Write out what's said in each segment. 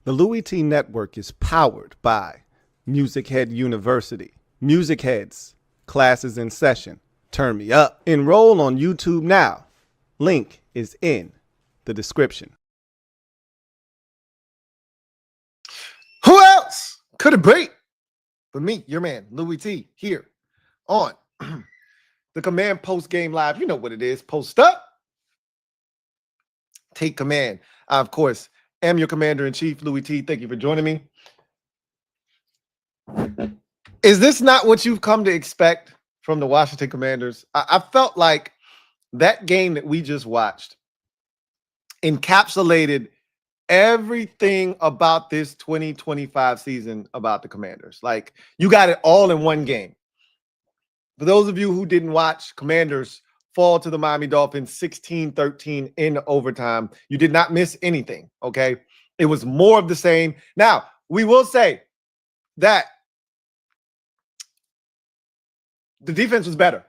The Louie Tee Network is powered by MusicHead University. MusicHeads, classes in session. Turn me up. Enroll on YouTube now. Link is in the description. Who else could it be but me, your man, Louie Tee, here on the Command Post Game Live. You know what it is. Post up. Take command. I, of course, am your Commander-in-Chief, Louie Tee. Thank you for joining me. Is this not what you've come to expect from the Washington Commanders? I felt like that game that we just watched encapsulated everything about this 2025 season about the Commanders. Like, you got it all in one game. For those of you who didn't watch, Commanders fall to the Miami Dolphins 16-13 in overtime. You did not miss anything, okay? It was more of the same. Now, we will say that the defense was better.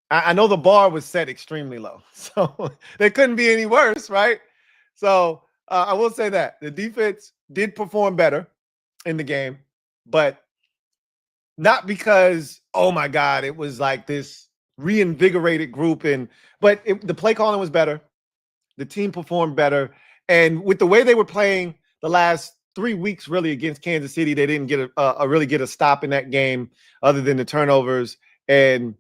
I know the bar was set extremely low, so they couldn't be any worse, right? So I will say that the defense did perform better in the game, but not because, oh my God, it was like this reinvigorated group, but the play calling was better. The team performed better, and with the way they were playing the last 3 weeks, really against Kansas City, they didn't get really get a stop in that game, other than the turnovers. And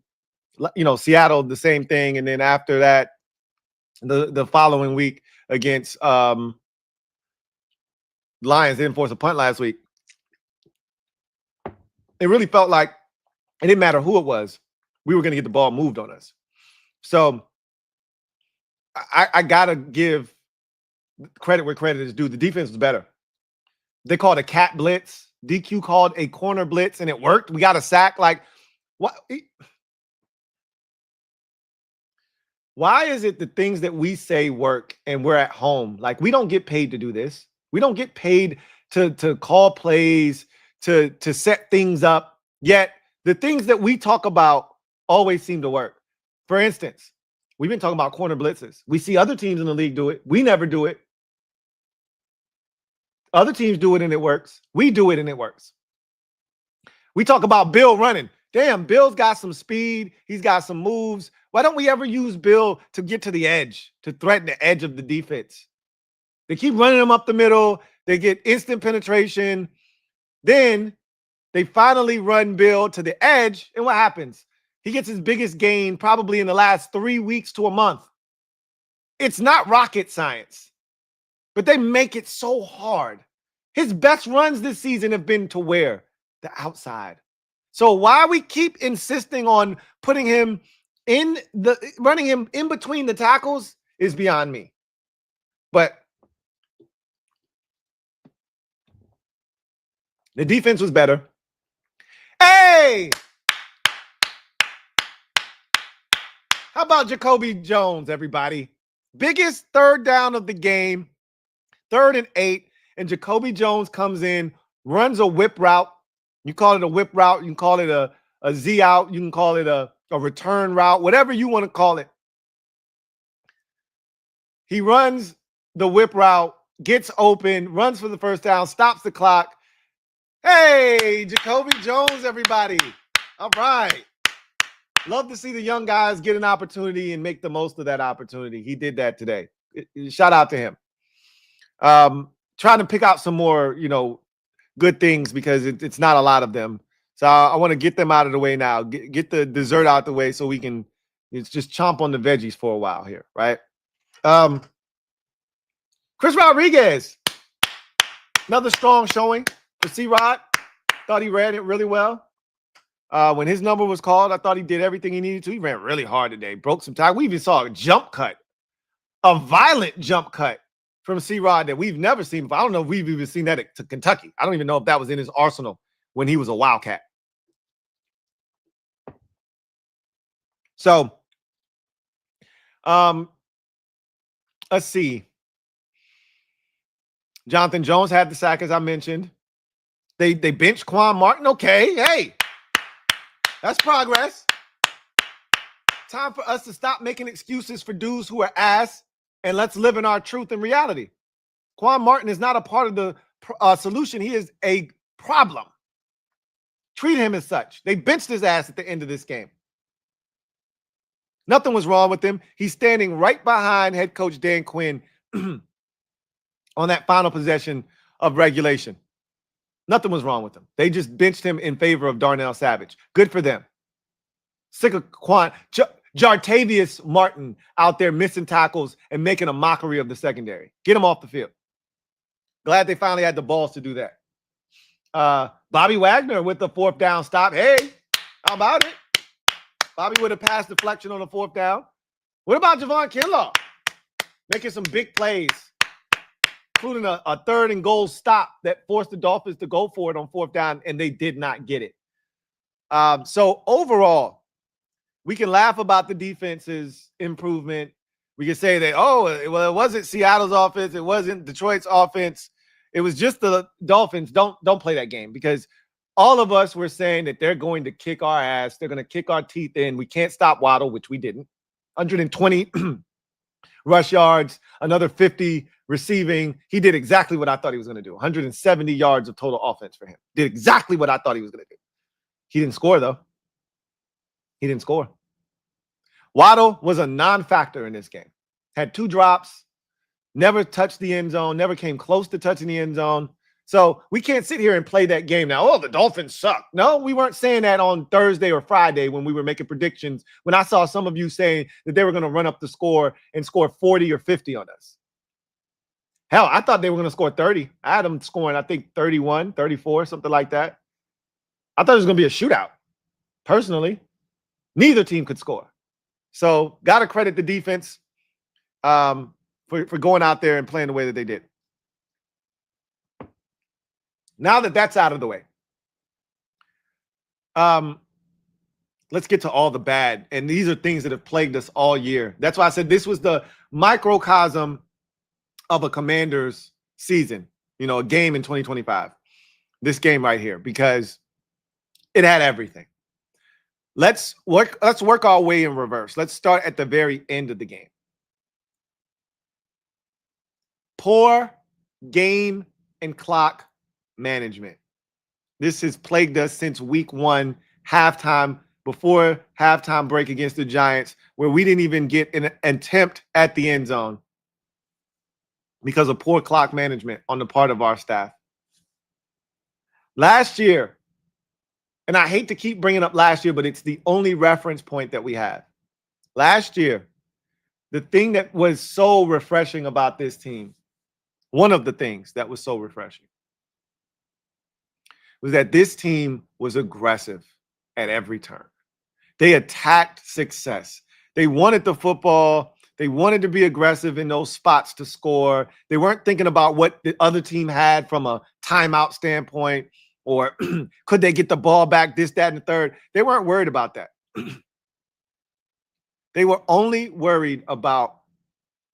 Seattle, the same thing. And then after that, the following week against Lions, they didn't force a punt last week. It really felt like it didn't matter who it was. We were going to get the ball moved on us. So I got to give credit where credit is due. The defense was better. They called a cat blitz. DQ called a corner blitz, and it worked. We got a sack. Like, what? Why is it the things that we say work and we're at home? Like, we don't get paid to do this. We don't get paid to call plays, to set things up. Yet the things that we talk about always seem to work. For instance, we've been talking about corner blitzes. We see other teams in the league do it. We never do it. Other teams do it and it works. We do it and it works. We talk about Bill running. Damn, Bill's got some speed. He's got some moves. Why don't we ever use Bill to get to the edge, to threaten the edge of the defense? They keep running him up the middle. They get instant penetration. Then they finally run Bill to the edge. And what happens? He gets his biggest gain probably in the last 3 weeks to a month. It's not rocket science, but they make it so hard. His best runs this season have been to where? The outside. So why we keep insisting on putting him running him in between the tackles is beyond me. But the defense was better. Hey! How about Jacoby Jones, everybody? Biggest third down of the game, 3rd and 8, and Jacoby Jones comes in, runs a whip route. You call it a whip route. You can call it a Z out. You can call it a return route, whatever you want to call it. He runs the whip route, gets open, runs for the first down, stops the clock. Hey, Jacoby Jones, everybody. All right. Love to see the young guys get an opportunity and make the most of that opportunity. He did that today. Shout out to him. Trying to pick out some more, good things, because it's not a lot of them. So I want to get them out of the way now. Get the dessert out the way so we can just chomp on the veggies for a while here, right? Chris Rodriguez, another strong showing for C-Rod. Thought he ran it really well. When his number was called, I thought he did everything he needed to. He ran really hard today, broke some time. We even saw a jump cut, a violent jump cut from C-Rod that we've never seen before. I don't know if we've even seen that to Kentucky. I don't even know if that was in his arsenal when he was a Wildcat. So, let's see. Jonathan Jones had the sack, as I mentioned. They benched Quan Martin. Okay, hey, that's progress. Time for us to stop making excuses for dudes who are ass, and let's live in our truth and reality. Quan Martin is not a part of the solution. He is a problem. Treat him as such. They benched his ass at the end of this game. Nothing was wrong with him. He's standing right behind head coach Dan Quinn on that final possession of regulation. Nothing was wrong with him. They just benched him in favor of Darnell Savage. Good for them. Sick of Jartavius Martin out there missing tackles and making a mockery of the secondary. Get him off the field. Glad they finally had the balls to do that. Bobby Wagner with the 4th down stop. Hey, how about it? Bobby with a pass deflection on the 4th down. What about Javon Kinlaw? Making some big plays, including a 3rd and goal stop that forced the Dolphins to go for it on 4th down, and they did not get it. So overall, we can laugh about the defense's improvement. We can say that, oh, well, it wasn't Seattle's offense. It wasn't Detroit's offense. It was just the Dolphins. Don't play that game, because all of us were saying that they're going to kick our ass. They're going to kick our teeth in. We can't stop Waddle, which we didn't. 120 rush yards, another 50 receiving. He did exactly what I thought he was going to do. 170 yards of total offense for him. Did exactly what I thought he was going to do. He didn't score, though. He didn't score. Waddle was a non-factor in this game. Had 2 drops, never touched the end zone, never came close to touching the end zone. So we can't sit here and play that game now. Oh, the Dolphins suck. No, we weren't saying that on Thursday or Friday when we were making predictions, when I saw some of you saying that they were going to run up the score and score 40 or 50 on us. Hell, I thought they were going to score 30. I had them scoring, I think, 31, 34, something like that. I thought it was going to be a shootout. Personally, neither team could score. So got to credit the defense for going out there and playing the way that they did. Now that that's out of the way, let's get to all the bad. And these are things that have plagued us all year. That's why I said this was the microcosm of a Commanders season, a game in 2025. This game right here, because it had everything. Let's work our way in reverse. Let's start at the very end of the game. Poor game and clock management. This has plagued us since week 1, halftime, before halftime break against the Giants, where we didn't even get an attempt at the end zone because of poor clock management on the part of our staff. Last year, and I hate to keep bringing up last year, but it's the only reference point that we have. Last year, the thing that was so refreshing about this team, one of the things that was so refreshing, was that this team was aggressive at every turn. They attacked success. They wanted the football. They wanted to be aggressive in those spots to score. They weren't thinking about what the other team had from a timeout standpoint, or could they get the ball back, this, that, and the third. They weren't worried about that. They were only worried about,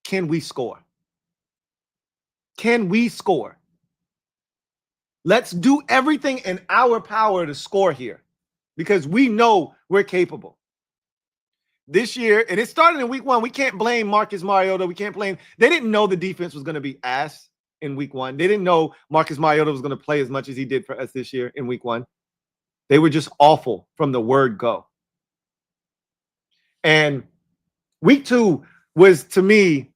can we score? Can we score? Let's do everything in our power to score here, because we know we're capable. This year, and it started in week 1, we can't blame Marcus Mariota. We can't blame. They didn't know the defense was going to be ass in week 1. They didn't know Marcus Mariota was going to play as much as he did for us this year in week 1. They were just awful from the word go. And week 2 was, to me,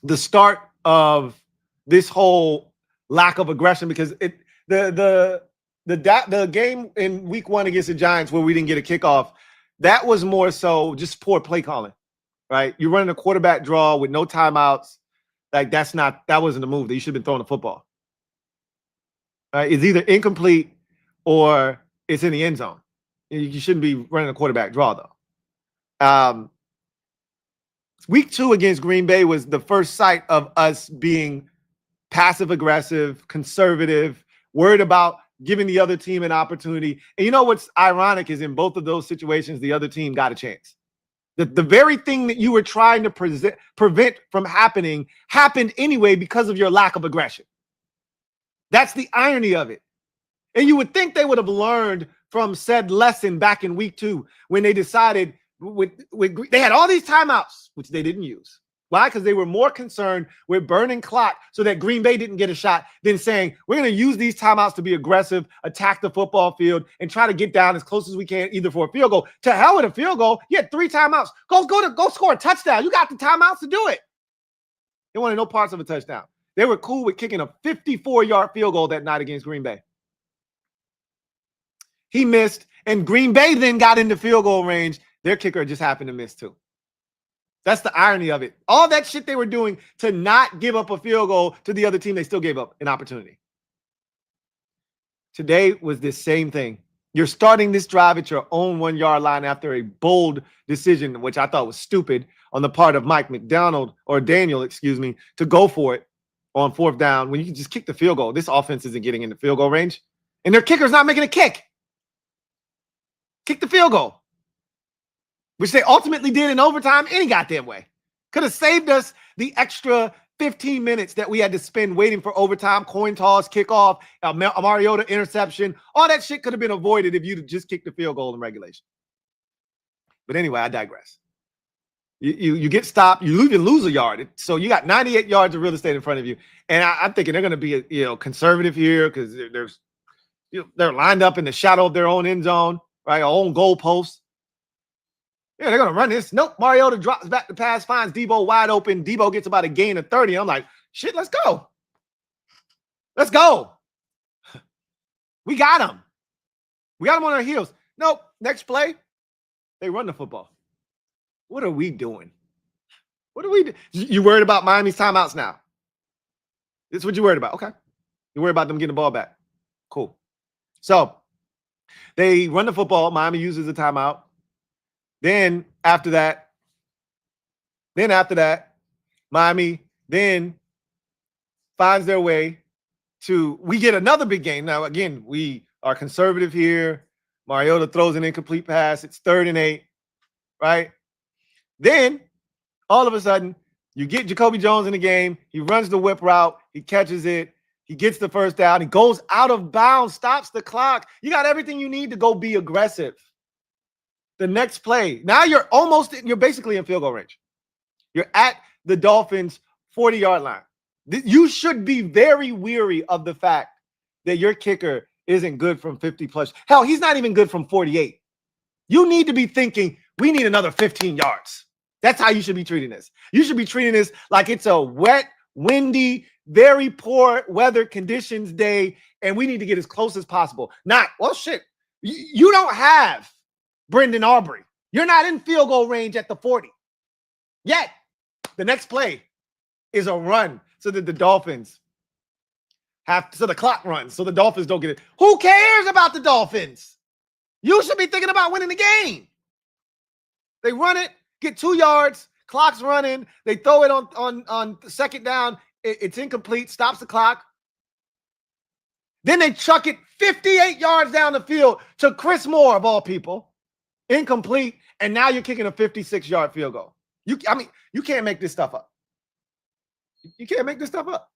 the start of this whole lack of aggression, because the game in week 1 against the Giants where we didn't get a kickoff, that was more so just poor play calling, right? You're running a quarterback draw with no timeouts. Like, that wasn't the move. That you should have been throwing the football. Right? It's either incomplete or it's in the end zone. You shouldn't be running a quarterback draw, though. Week 2 against Green Bay was the first sight of us being passive-aggressive, conservative, worried about giving the other team an opportunity. And you know what's ironic is in both of those situations, the other team got a chance. The very thing that you were trying to prevent from happening happened anyway because of your lack of aggression. That's the irony of it. And you would think they would have learned from said lesson back in week 2 when they decided they had all these timeouts, which they didn't use. Why? Because they were more concerned with burning clock so that Green Bay didn't get a shot than saying, we're going to use these timeouts to be aggressive, attack the football field, and try to get down as close as we can, either for a field goal. To hell with a field goal. You had 3 timeouts. Go score a touchdown. You got the timeouts to do it. They wanted no parts of a touchdown. They were cool with kicking a 54-yard field goal that night against Green Bay. He missed, and Green Bay then got into field goal range. Their kicker just happened to miss too. That's the irony of it. All that shit they were doing to not give up a field goal to the other team, they still gave up an opportunity. Today was the same thing. You're starting this drive at your own 1-yard line after a bold decision, which I thought was stupid on the part of Daniel, to go for it on 4th down when you can just kick the field goal. This offense isn't getting into field goal range, and their kicker's not making a kick. Kick the field goal, which they ultimately did in overtime any goddamn way. Could have saved us the extra 15 minutes that we had to spend waiting for overtime, coin toss, kickoff, a Mariota interception. All that shit could have been avoided if you'd just kicked the field goal in regulation. But anyway, I digress. You get stopped, you even lose a yard. So you got 98 yards of real estate in front of you. And I'm thinking they're going to be conservative here because they're lined up in the shadow of their own end zone, right? Our own goal post. Yeah, they're going to run this. Nope. Mariota drops back the pass, finds Debo wide open. Debo gets about a gain of 30. I'm like, shit, let's go. Let's go. We got him. We got him on our heels. Nope. Next play, they run the football. What are we doing? What are we doing? You worried about Miami's timeouts now? This is what you're worried about. Okay. You're worried about them getting the ball back. Cool. So they run the football. Miami uses the timeout. Then after that, Miami then finds their way to, we get another big game. Now, again, we are conservative here. Mariota throws an incomplete pass. It's 3rd and 8, right? Then all of a sudden, you get Jacoby Jones in the game. He runs the whip route. He catches it. He gets the 1st down. He goes out of bounds, stops the clock. You got everything you need to go be aggressive. The next play, now you're basically in field goal range. You're at the Dolphins' 40-yard line. You should be very weary of the fact that your kicker isn't good from 50 plus. Hell, he's not even good from 48. You need to be thinking, we need another 15 yards. That's how you should be treating this. You should be treating this like it's a wet, windy, very poor weather conditions day, and we need to get as close as possible. Not, well, shit, you don't have Brendan Aubrey. You're not in field goal range at the 40. Yet, the next play is a run so that the Dolphins so the clock runs, so the Dolphins don't get it. Who cares about the Dolphins? You should be thinking about winning the game. They run it, get 2 yards, clock's running. They throw it on 2nd down. It's incomplete, stops the clock. Then they chuck it 58 yards down the field to Chris Moore, of all people. Incomplete, and now you're kicking a 56-yard field goal. You can't make this stuff up. You can't make this stuff up.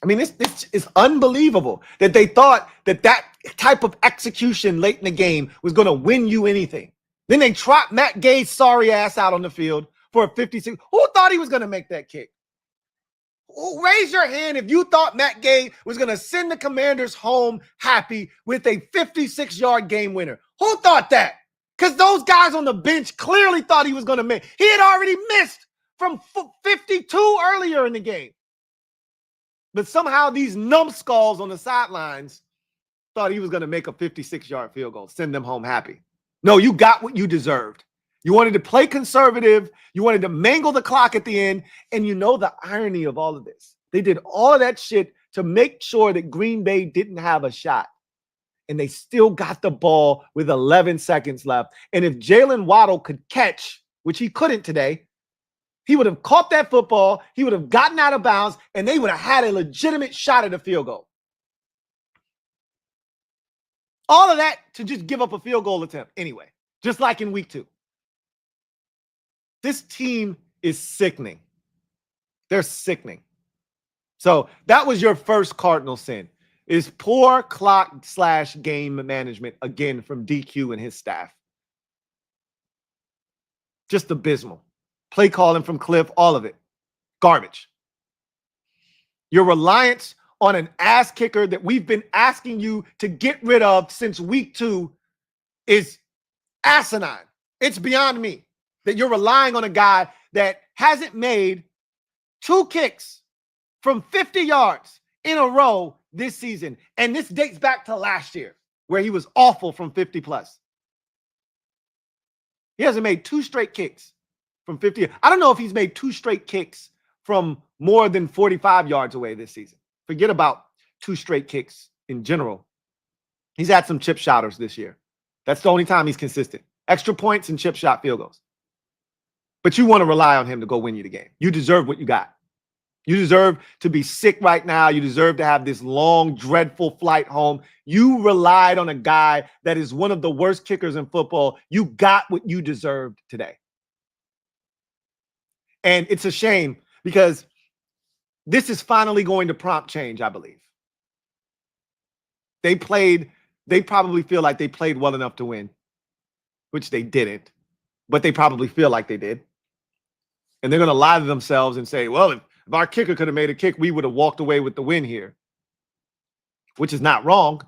I mean, this is unbelievable that they thought that type of execution late in the game was going to win you anything. Then they trot Matt Gay's sorry ass out on the field for a 56. Who thought he was going to make that kick? Raise your hand if you thought Matt Gay was going to send the Commanders home happy with a 56-yard game winner. Who thought that? Because those guys on the bench clearly thought he was going to make. He had already missed from 52 earlier in the game. But somehow these numbskulls on the sidelines thought he was going to make a 56-yard field goal, send them home happy. No, you got what you deserved. You wanted to play conservative. You wanted to mangle the clock at the end. And you know the irony of all of this. They did all of that shit to make sure that Green Bay didn't have a shot. And they still got the ball with 11 seconds left. And if Jalen Waddle could catch, which he couldn't today, he would have caught that football, he would have gotten out of bounds, and they would have had a legitimate shot at a field goal. All of that to just give up a field goal attempt anyway, just like in week 2. This team is sickening. They're sickening. So that was your first cardinal sin, is poor clock/game management, again, from DQ and his staff. Just abysmal. play calling from Cliff, all of it. Garbage. Your reliance on an ass kicker that we've been asking you to get rid of since week 2 is asinine. It's beyond me that you're relying on a guy that hasn't made 2 kicks from 50 yards in a row this season. And this dates back to last year where he was awful from 50 plus. He hasn't made 2 straight kicks from 50. I don't know if he's made 2 straight kicks from more than 45 yards away this season. Forget about 2 straight kicks in general. He's had some chip shotters this year. That's the only time he's consistent. Extra points and chip shot field goals. But you want to rely on him to go win you the game. You deserve what you got. You deserve to be sick right now. You deserve to have this long, dreadful flight home. You relied on a guy that is one of the worst kickers in football. You got what you deserved today. And it's a shame because this is finally going to prompt change, I believe. They probably feel like they played well enough to win, which they didn't, but they probably feel like they did. And they're going to lie to themselves and say, well, if our kicker could have made a kick, we would have walked away with the win here, which is not wrong.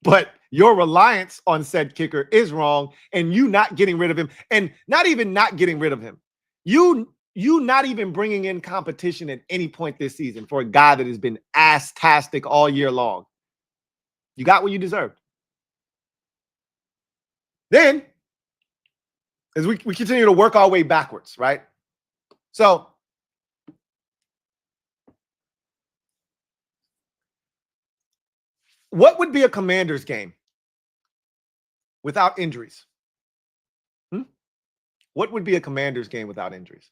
But your reliance on said kicker is wrong, and you not getting rid of him, and not even not getting rid of him. You not even bringing in competition at any point this season for a guy that has been ass-tastic all year long. You got what you deserved. Then, as we continue to work our way backwards, right? So, what would be a Commanders game without injuries? What would be a Commanders game without injuries?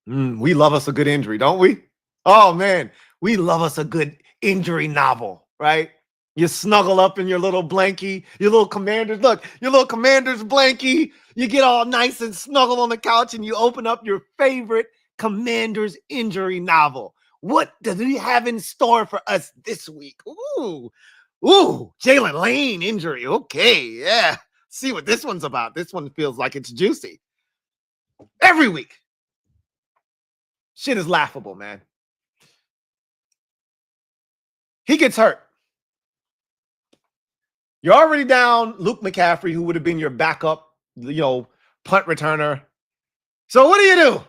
We love us a good injury, don't we? Oh, man, we love us a good injury novel, right? You snuggle up in your little blankie, your little Commanders. Look, your little Commanders blankie. You get all nice and snuggle on the couch and you open up your favorite Commanders injury novel. What does he have in store for us this week? Ooh, Jalen Lane injury. Okay, yeah. See what this one's about. This one feels like it's juicy. Every week. Shit is laughable, man. He gets hurt. You're already down Luke McCaffrey, who would have been your backup, punt returner. So what do?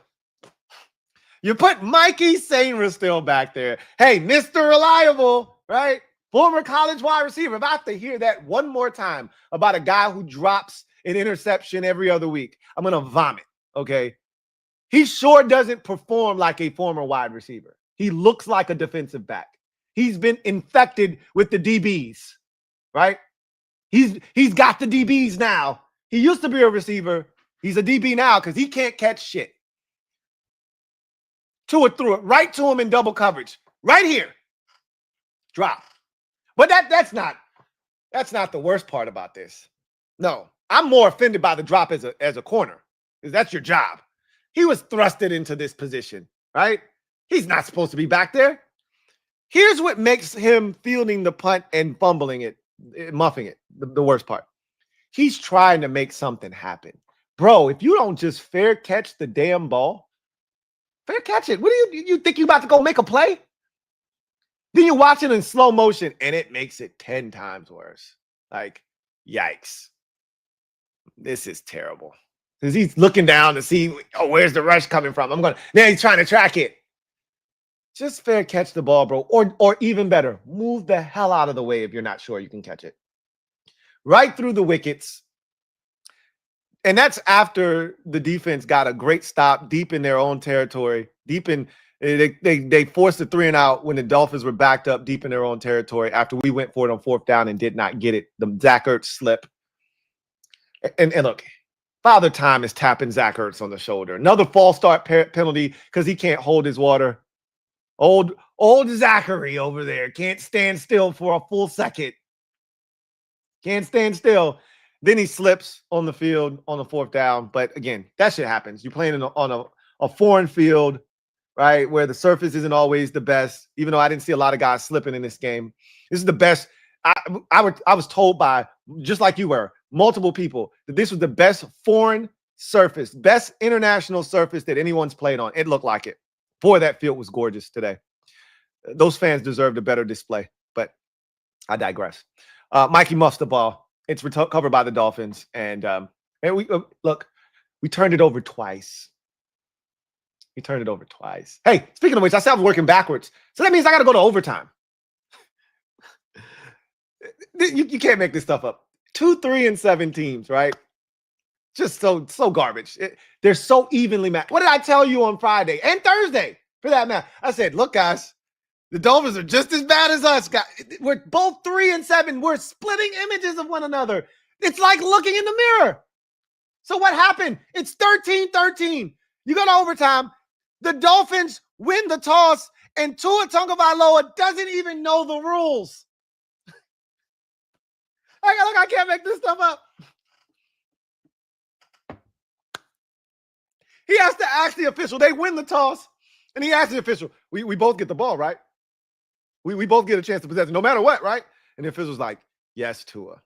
You put Mikey Sainristil still back there. Hey, Mr. Reliable, right? Former college wide receiver. About to hear that one more time about a guy who drops an interception every other week. I'm going to vomit, okay? He sure doesn't perform like a former wide receiver. He looks like a defensive back. He's been infected with the DBs, right? He's got the DBs now. He used to be a receiver. He's a DB now because he can't catch shit. Tua threw it right to him in double coverage. Right here. Drop. But that's not the worst part about this. No, I'm more offended by the drop as a corner, because that's your job. He was thrusted into this position, right? He's not supposed to be back there. Here's what makes him fielding the punt and fumbling it, muffing it, the worst part. He's trying to make something happen. Bro, if you don't just fair catch the damn ball, fair catch it. What do you think you about to go make a play? Then you watch it in slow motion, and it makes it 10 times worse. Like, yikes. This is terrible. Because he's looking down to see, where's the rush coming from? Now he's trying to track it. Just fair catch the ball, bro. Or even better, move the hell out of the way if you're not sure you can catch it. Right through the wickets. And that's after the defense got a great stop deep in their own territory. They forced a 3-and-out when the Dolphins were backed up deep in their own territory after we went for it on 4th down and did not get it. The Zach Ertz slip. And look, Father Time is tapping Zach Ertz on the shoulder. Another false start penalty because he can't hold his water. Old Zachary over there can't stand still for a full second. Can't stand still. Then he slips on the field on the 4th down. But again, that shit happens. You're playing on a foreign field, right, where the surface isn't always the best, even though I didn't see a lot of guys slipping in this game. This is the best. I was told by, just like you were, multiple people, that this was the best foreign surface, best international surface that anyone's played on. It looked like it. Boy, that field was gorgeous today. Those fans deserved a better display, but I digress. Mikey muffs the ball. It's recovered by the Dolphins, and we look. We turned it over twice. We turned it over twice. Hey, speaking of which, I said I was working backwards, so that means I got to go to overtime. You can't make this stuff up. 2, 3, and 7 teams, right? Just so garbage. They're so evenly matched. What did I tell you on Friday and Thursday, for that matter? I said, look, guys, the Dolphins are just as bad as us. Guys. We're both 3 and 7. We're splitting images of one another. It's like looking in the mirror. So what happened? It's 13-13. You go to overtime. The Dolphins win the toss, and Tua Tagovailoa doesn't even know the rules. I can't make this stuff up. He has to ask the official. They win the toss, and he asks the official, we both get the ball, right? We both get a chance to possess it, no matter what, right? And the official's like, yes, Tua.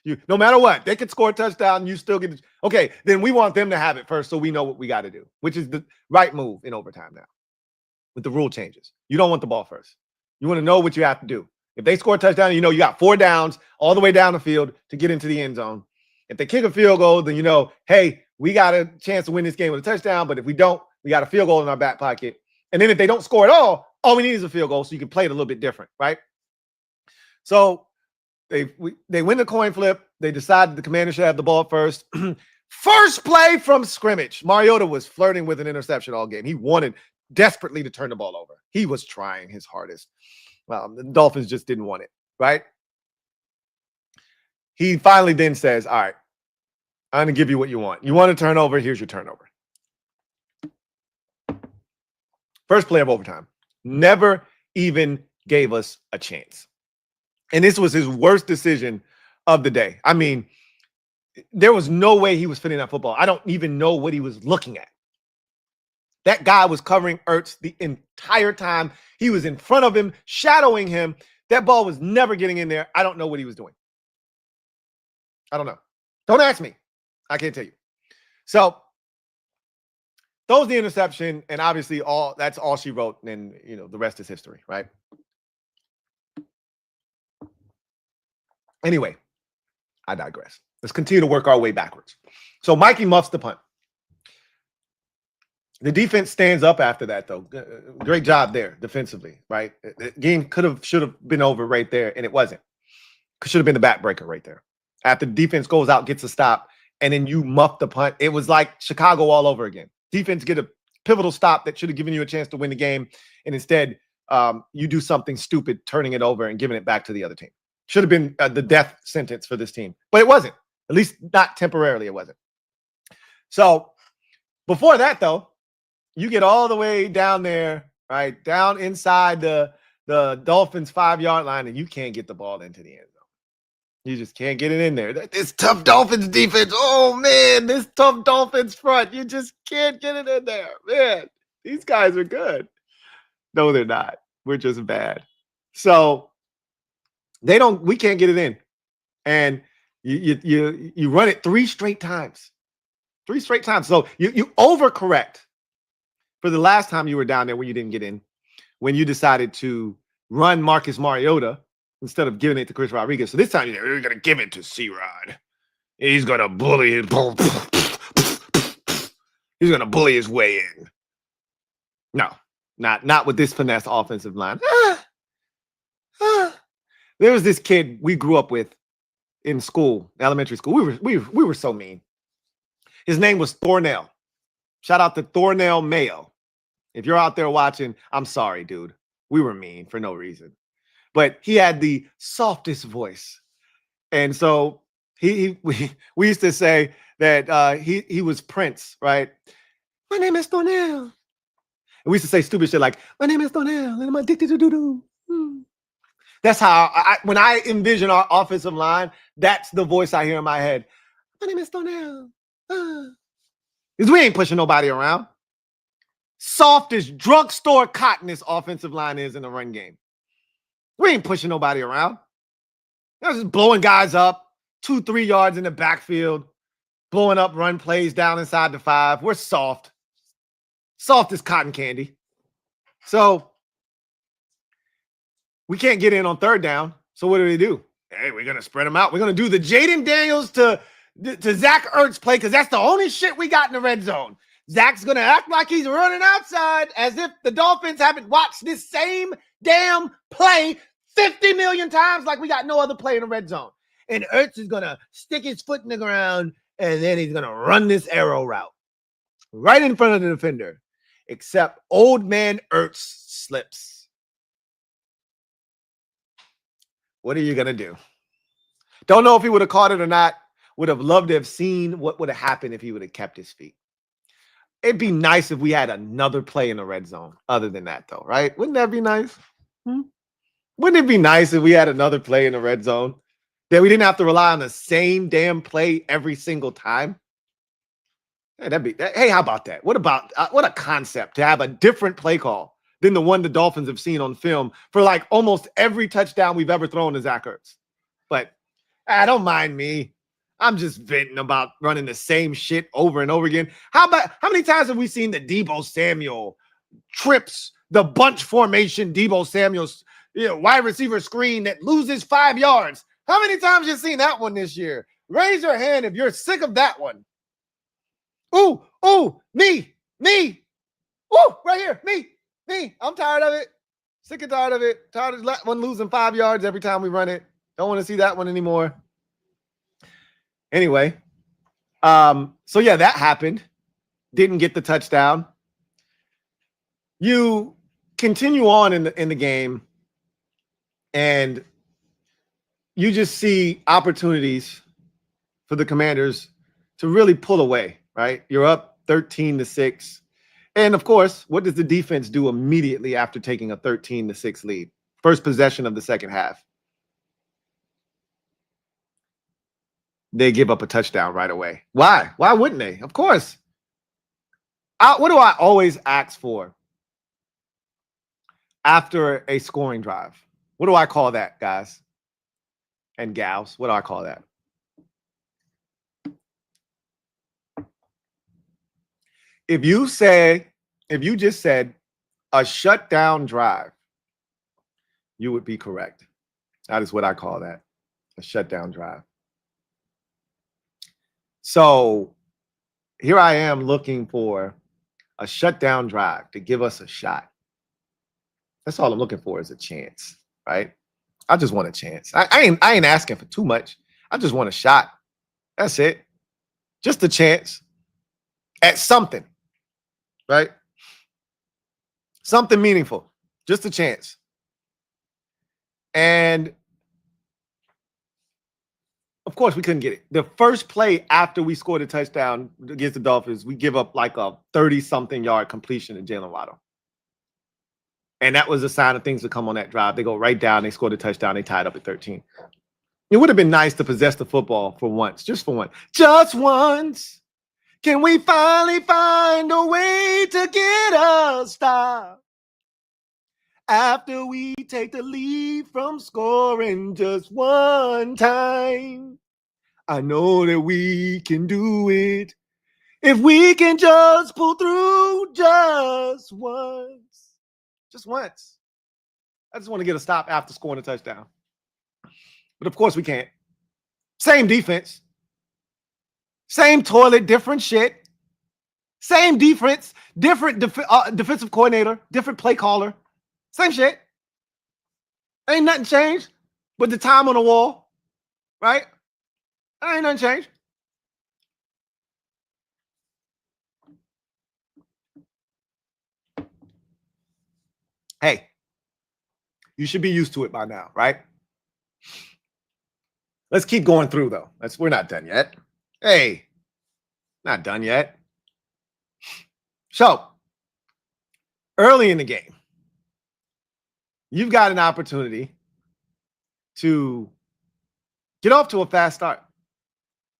You no matter what, they could score a touchdown, you still get it. Okay, then we want them to have it first so we know what we got to do, which is the right move in overtime now with the rule changes. You don't want the ball first. You want to know what you have to do. If they score a touchdown, you know you got 4 downs all the way down the field to get into the end zone. If they kick a field goal, then you know, hey, we got a chance to win this game with a touchdown, but if we don't, we got a field goal in our back pocket. And then if they don't score at all we need is a field goal so you can play it a little bit different, right? So they win the coin flip. They decided the Commander should have the ball first. First play from scrimmage. Mariota was flirting with an interception all game. He wanted desperately to turn the ball over. He was trying his hardest. Well, the Dolphins just didn't want it, right? He finally then says, all right, I'm going to give you what you want. You want a turnover? Here's your turnover. First play of overtime. Never even gave us a chance. And this was his worst decision of the day. I mean, there was no way he was fitting that football. I don't even know what he was looking at. That guy was covering Ertz the entire time. He was in front of him, shadowing him. That ball was never getting in there. I don't know what he was doing. I don't know. Don't ask me. I can't tell you. So throws the interception, and obviously that's all she wrote, and the rest is history, right? Anyway, I digress. Let's continue to work our way backwards. So Mikey muffs the punt. The defense stands up after that, though. Great job there defensively, right? The game should have been over right there, and it wasn't. Should have been the backbreaker right there. After the defense goes out, gets a stop, and then you muff the punt. It was like Chicago all over again. Defense get a pivotal stop that should have given you a chance to win the game, and instead you do something stupid, turning it over and giving it back to the other team. Should have been the death sentence for this team, but it wasn't. At least not temporarily, it wasn't. So before that, though, you get all the way down there, right, down inside the Dolphins 5-yard line, and you can't get the ball into the end zone. You just can't get it in there. This tough Dolphins defense, oh, man, this tough Dolphins front, you just can't get it in there. Man, these guys are good. No, they're not. We're just bad. So we can't get it in. And you run it 3 straight times. 3 straight times. So you overcorrect for the last time you were down there when you didn't get in, when you decided to run Marcus Mariota instead of giving it to Chris Rodriguez. So this time you're going to give it to C-Rod. He's going to bully it. He's going to bully his way in. No, not with this finesse offensive line. There was this kid we grew up with in school, elementary school. We were so mean. His name was Thornell. Shout out to Thornell Mayo. If you're out there watching, I'm sorry, dude. We were mean for no reason. But he had the softest voice. And so we used to say that he was Prince, right? My name is Thornell. And we used to say stupid shit like, my name is Thornell, and I'm addicted to doo-doo. That's how, when I envision our offensive line, that's the voice I hear in my head. My name is Thornell. Because we ain't pushing nobody around. Softest drugstore cotton this offensive line is in the run game. We ain't pushing nobody around. They're just blowing guys up 2-3 yards in the backfield, blowing up run plays down inside the 5. We're soft. Soft as cotton candy. So we can't get in on third down. So what do? Hey, we're going to spread them out. We're going to do the Jaden Daniels to Zach Ertz play because that's the only shit we got in the red zone. Zach's going to act like he's running outside as if the Dolphins haven't watched this same damn play 50 million times like we got no other play in the red zone. And Ertz is going to stick his foot in the ground, and then he's going to run this arrow route right in front of the defender. Except old man Ertz slips. What are you going to do? Don't know if he would have caught it or not. Would have loved to have seen what would have happened if he would have kept his feet. It'd be nice if we had another play in the red zone other than that, though, right? Wouldn't that be nice? Wouldn't it be nice if we had another play in the red zone that we didn't have to rely on the same damn play every single time? Hey, hey, how about that? What about what a concept to have a different play call than the one the Dolphins have seen on film for like almost every touchdown we've ever thrown to Zach Ertz. But don't mind me. I'm just venting about running the same shit over and over again. How many times have we seen the Deebo Samuel trips, the bunch formation Deebo Samuel's wide receiver screen that loses 5 yards? How many times have you seen that one this year? Raise your hand if you're sick of that one. Ooh, me. Ooh, right here, me. I'm tired of it. Sick and tired of it. Tired of that one losing 5 yards every time we run it. Don't want to see that one anymore. Anyway, so yeah, that happened. Didn't get the touchdown. You continue on in the game, and you just see opportunities for the Commanders to really pull away, right? You're up 13-6. And of course, what does the defense do immediately after taking a 13-6 lead? First possession of the second half. They give up a touchdown right away. Why? Why wouldn't they? Of course. What do I always ask for after a scoring drive? What do I call that, guys and gals? What do I call that? If you just said a shutdown drive, you would be correct. That is what I call that, a shutdown drive. So here I am looking for a shutdown drive to give us a shot. That's all I'm looking for is a chance, right? I just want a chance. I ain't asking for too much. I just want a shot. That's it. Just a chance at something, right? Something meaningful. Just a chance. And of course, we couldn't get it. The first play after we scored a touchdown against the Dolphins, we give up like a 30-something yard completion to Jalen Waddle. And that was a sign of things to come on that drive. They go right down. They scored a touchdown. They tied up at 13. It would have been nice to possess the football for once, just for once. Just once. Can we finally find a way to get a stop? After we take the lead from scoring just one time, I know that we can do it if we can just pull through just once. Just once. I just want to get a stop after scoring a touchdown. But of course we can't. Same defense. Same toilet, different shit. Same defense, different defensive coordinator, different play caller. Same shit. Ain't nothing changed but the time on the wall, right? Ain't nothing changed. Hey, you should be used to it by now, right? Let's keep going through, though. We're not done yet. Hey, not done yet. So, early in the game, you've got an opportunity to get off to a fast start.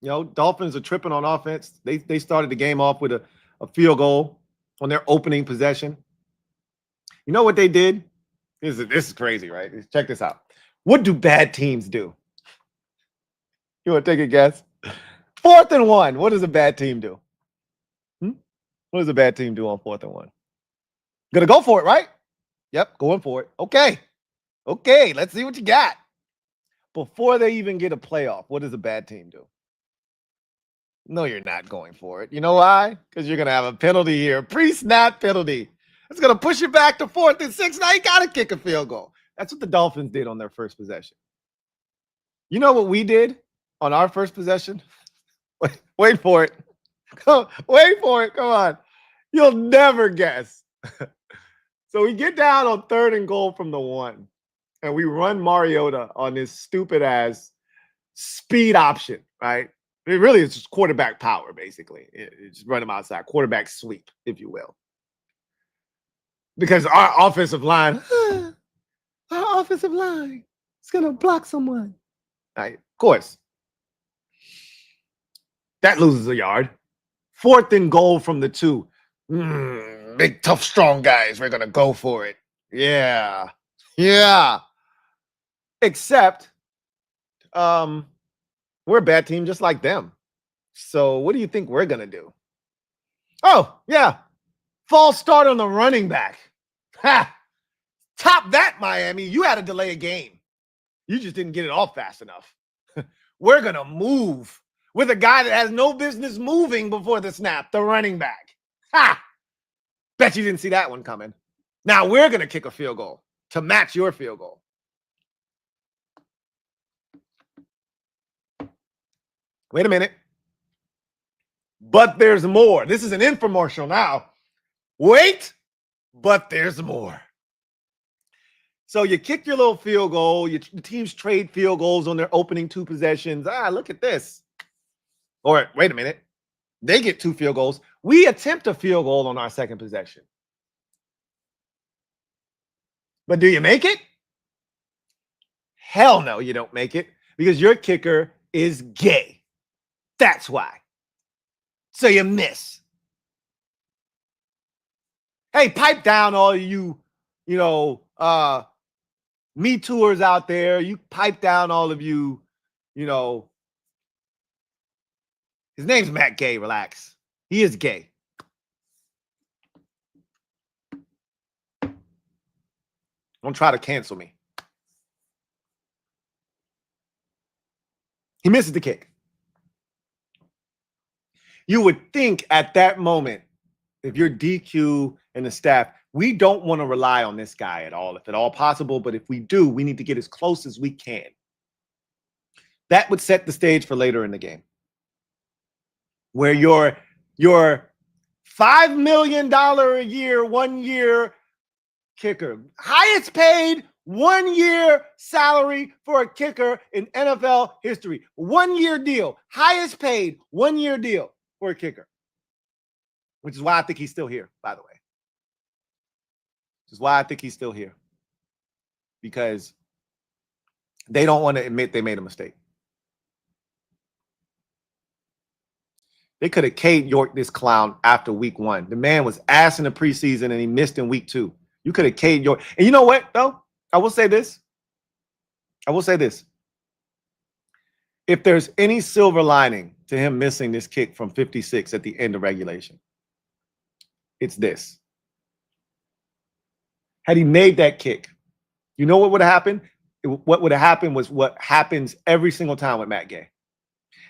You know, Dolphins are tripping on offense. They started the game off with a field goal on their opening possession. You know what they did? This is crazy, right? Check this out. What do bad teams do? You want to take a guess? 4th and 1. What does a bad team do? What does a bad team do on 4th and 1? Gonna go for it, right? Yep, going for it. Okay. Okay, let's see what you got. Before they even get a playoff, what does a bad team do? No, you're not going for it. You know why? Because you're going to have a penalty here. Pre-snap penalty. It's going to push you back to 4th and 6. Now you got to kick a field goal. That's what the Dolphins did on their first possession. You know what we did on our first possession? Wait for it. Wait for it. Come on. You'll never guess. So we get down on 3rd and goal from the 1. And we run Mariota on this stupid-ass speed option, right? It really is just quarterback power, basically. Just run him outside. Quarterback sweep, if you will. Because our offensive line is going to block someone. Right? Of course. That loses a yard. 4th and goal from the 2. Big, tough, strong guys. We're going to go for it. Yeah. Yeah. Except we're a bad team just like them. So what do you think we're going to do? Oh, yeah. False start on the running back. Ha! Top that, Miami. You had to delay a game. You just didn't get it off fast enough. We're going to move with a guy that has no business moving before the snap, the running back. Ha! Bet you didn't see that one coming. Now we're going to kick a field goal to match your field goal. Wait a minute. But there's more. This is an infomercial now. Wait, but there's more. So you kick your little field goal. The teams trade field goals on their opening 2 possessions. Look at this. Or wait a minute. They get 2 field goals. We attempt a field goal on our 2nd possession. But do you make it? Hell no, you don't make it because your kicker is gay. That's why. So you miss. Hey, pipe down all you, Me Tooers out there. You pipe down all of you, His name's Matt Gay. Relax. He is gay. Don't try to cancel me. He misses the kick. You would think at that moment, if you're DQ and the staff, we don't want to rely on this guy at all, if at all possible. But if we do, we need to get as close as we can. That would set the stage for later in the game, where your $5 million a year, 1 year kicker, highest paid 1 year salary for a kicker in NFL history, 1 year deal, highest paid 1 year deal for a kicker, which is why I think he's still here, by the way. Which is why I think he's still here, because they don't want to admit they made a mistake. They could have Cade York this clown after week 1. The man was ass in the preseason and he missed in week 2. You could have Cade York. And you know what, though? I will say this. If there's any silver lining to him missing this kick from 56 at the end of regulation, it's this. Had he made that kick, you know what would have happened? What would have happened was what happens every single time with Matt Gay.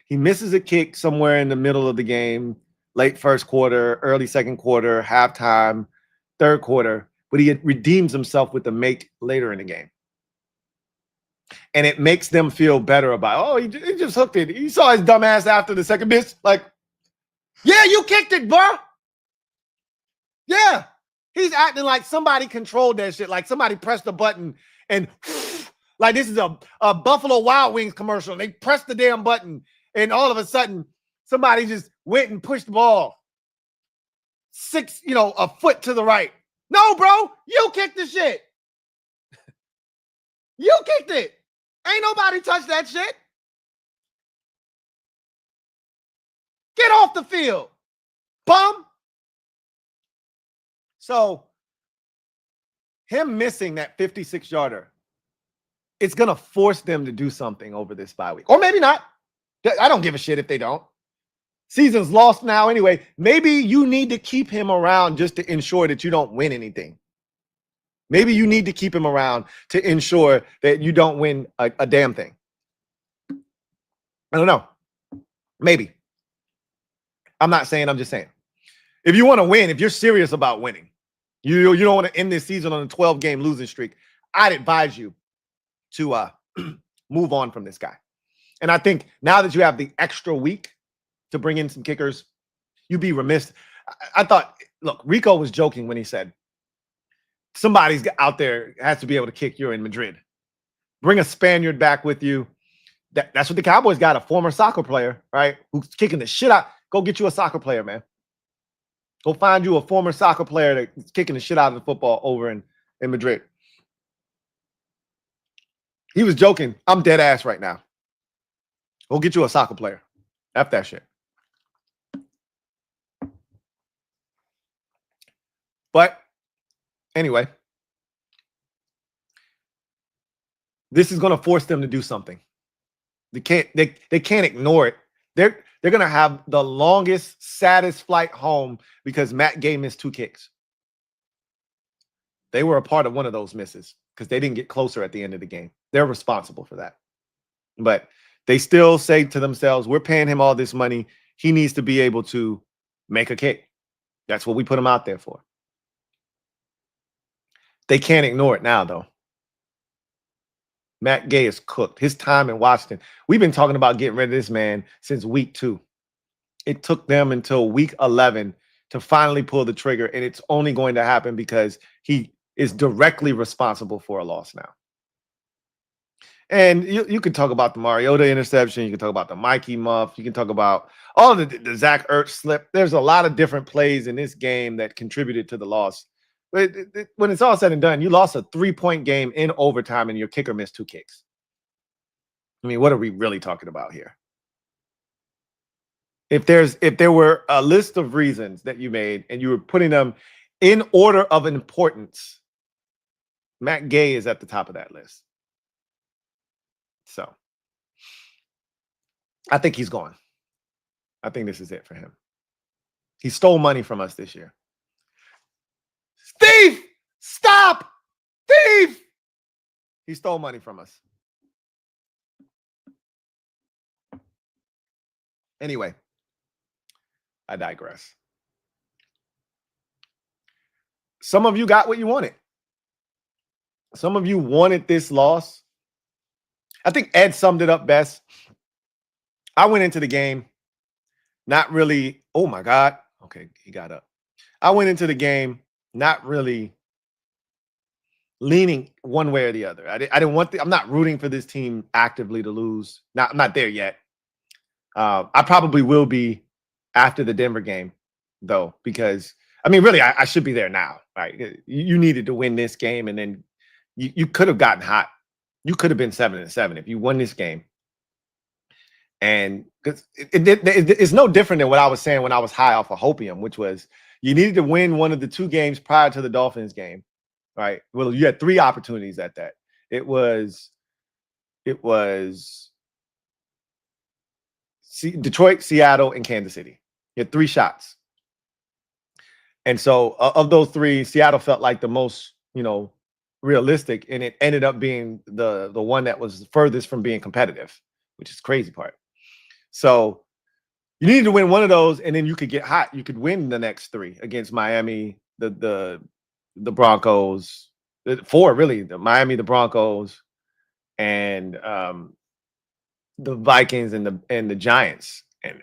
He misses a kick somewhere in the middle of the game, late first quarter, early second quarter, halftime, third quarter, but he redeems himself with a make later in the game. And it makes them feel better about, he just hooked it. You saw his dumb ass after the second miss. Like, yeah, you kicked it, bro. Yeah. He's acting like somebody controlled that shit. Like somebody pressed the button and like this is a Buffalo Wild Wings commercial. They pressed the damn button and all of a sudden somebody just went and pushed the ball a foot to the right. No, bro, you kicked the shit. You kicked it. Ain't nobody touched that shit. Get off the field, bum. So him missing that 56-yarder, it's going to force them to do something over this bye week. Or maybe not. I don't give a shit if they don't. Season's lost now anyway. Maybe you need to keep him around just to ensure that you don't win anything. Maybe you need to keep him around to ensure that you don't win a damn thing. I don't know. Maybe. I'm not saying, I'm just saying. If you want to win, if you're serious about winning, you don't want to end this season on a 12-game losing streak, I'd advise you to move on from this guy. And I think now that you have the extra week to bring in some kickers, you'd be remiss. I thought, look, Rico was joking when he said, somebody's out there has to be able to kick. You're in Madrid. Bring a Spaniard back with you. That's what the Cowboys got, a former soccer player, right? Who's kicking the shit out. Go get you a soccer player, man. Go find you a former soccer player that's kicking the shit out of the football over in Madrid. He was joking. I'm dead ass right now. Go get you a soccer player. F that shit. But anyway, this is going to force them to do something. They can't ignore it. They're going to have the longest, saddest flight home because Matt Gay missed 2 kicks. They were a part of one of those misses because they didn't get closer at the end of the game. They're responsible for that. But they still say to themselves, we're paying him all this money. He needs to be able to make a kick. That's what we put him out there for. They can't ignore it now, though. Matt Gay is cooked. His time in Washington. We've been talking about getting rid of this man since week 2. It took them until week 11 to finally pull the trigger, and it's only going to happen because he is directly responsible for a loss now. And you can talk about the Mariota interception. You can talk about the Mikey Muff. You can talk about all the Zach Ertz slip. There's a lot of different plays in this game that contributed to the loss. But when it's all said and done, you lost a 3-point game in overtime and your kicker missed 2 kicks. I mean, what are we really talking about here? If there were a list of reasons that you made and you were putting them in order of importance, Matt Gay is at the top of that list. So I think he's gone. I think this is it for him. He stole money from us this year. Steve, stop! Steve! He stole money from us. Anyway, I digress. Some of you got what you wanted. Some of you wanted this loss. I think Ed summed it up best. I went into the game not really, oh my God. Okay, he got up. I went into the game not really leaning one way or the other. I didn't want I'm not rooting for this team actively to lose. I'm not there yet. I probably will be after the Denver game, though, because I mean, really, I should be there now. Right? You needed to win this game, and then you could have gotten hot. You could have been 7-7 if you won this game. And it's no different than what I was saying when I was high off of hopium, which was you needed to win one of the 2 games prior to the Dolphins game, right? Well, you had 3 opportunities at that. It was Detroit, Seattle, and Kansas City. You had 3 shots. And so of those 3, Seattle felt like the most, realistic, and it ended up being the one that was furthest from being competitive, which is the crazy part. So you needed to win one of those, and then you could get hot. You could win the next 3 against Miami, the Broncos, 4 really, the Miami, the Broncos, and the Vikings and the Giants. And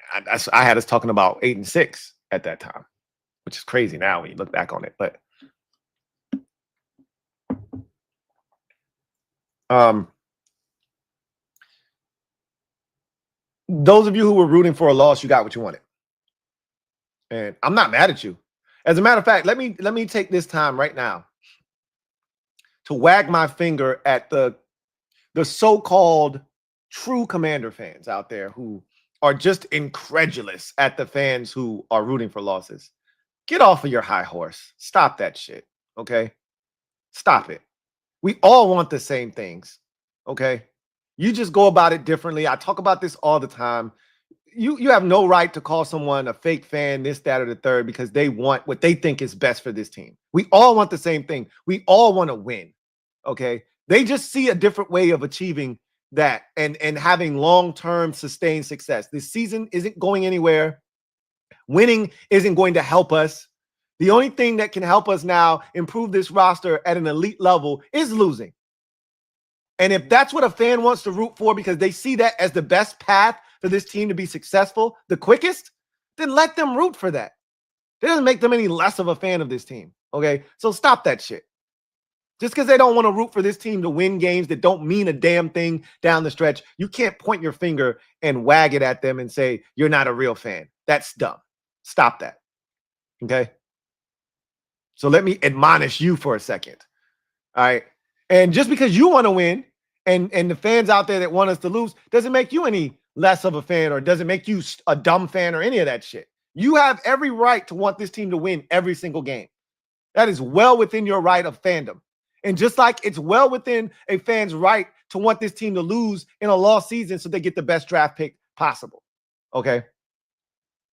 I had us talking about 8-6 at that time, which is crazy now when you look back on it. But those of you who were rooting for a loss, you got what you wanted. And I'm not mad at you. As a matter of fact, let me take this time right now to wag my finger at the so-called true Commander fans out there who are just incredulous at the fans who are rooting for losses. Get off of your high horse. Stop that shit, okay? Stop it. We all want the same things, okay? You just go about it differently. I talk about this all the time. you have no right to call someone a fake fan, this, that, or the third, because they want what they think is best for this team. We all want the same thing. We all want to win. Okay. They just see a different way of achieving that and having long-term sustained success. This season isn't going anywhere. Winning isn't going to help us. The only thing that can help us now improve this roster at an elite level is losing. And if that's what a fan wants to root for because they see that as the best path for this team to be successful, the quickest, then let them root for that. It doesn't make them any less of a fan of this team. Okay. So stop that shit. Just because they don't want to root for this team to win games that don't mean a damn thing down the stretch, you can't point your finger and wag it at them and say, you're not a real fan. That's dumb. Stop that. Okay. So let me admonish you for a second. All right. And just because you want to win and the fans out there that want us to lose doesn't make you any less of a fan or doesn't make you a dumb fan or any of that shit. You have every right to want this team to win every single game. That is well within your right of fandom. And just like it's well within a fan's right to want this team to lose in a lost season so they get the best draft pick possible. Okay.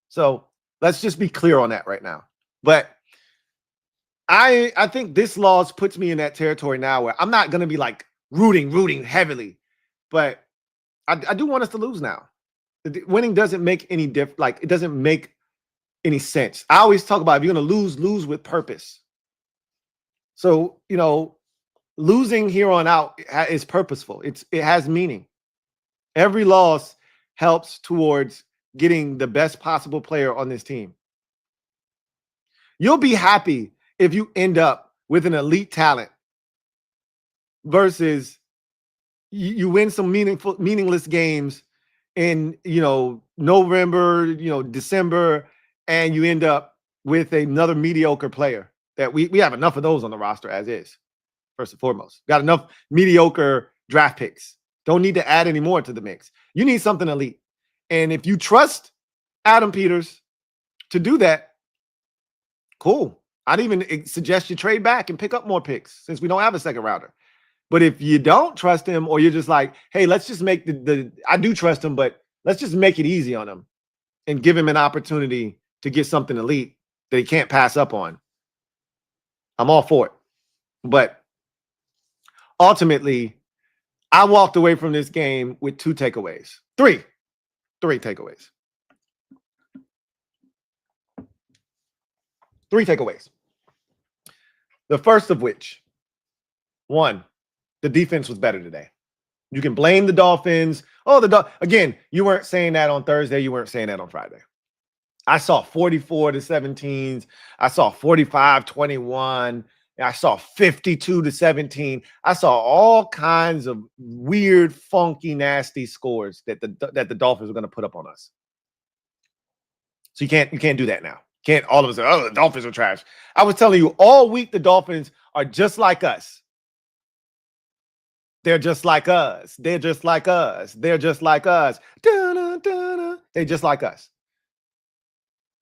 So let's just be clear on that right now. But I think this loss puts me in that territory now where I'm not going to be like rooting heavily, but I do want us to lose now. Winning doesn't make any difference. Like it doesn't make any sense. I always talk about if you're going to lose with purpose. So, you know, losing here on out is purposeful. It has meaning. Every loss helps towards getting the best possible player on this team. You'll be happy if you end up with an elite talent versus you win some meaningless games in, you know, November, you know, December, and you end up with another mediocre player. That we have enough of those on the roster as is, first and foremost. Got enough mediocre draft picks. Don't need to add any more to the mix. You need something elite. And if you trust Adam Peters to do that, cool. I'd even suggest you trade back and pick up more picks since we don't have a second rounder. But if you don't trust him or you're just like, hey, let's just make I do trust him, but let's just make it easy on him and give him an opportunity to get something elite that he can't pass up on. I'm all for it. But ultimately, I walked away from this game with three takeaways. Three takeaways. The first of which, one, the defense was better today. You can blame the Dolphins. Oh, again, you weren't saying that on Thursday. You weren't saying that on Friday. I saw 44-17s. I saw 45-21. I saw 52-17. I saw all kinds of weird, funky, nasty scores that the Dolphins were going to put up on us. So you can't do that now. Can't all of a sudden, oh, the Dolphins are trash. I was telling you all week the Dolphins are just like us. They're just like us. They're just like us. They're just like us. They're just like us.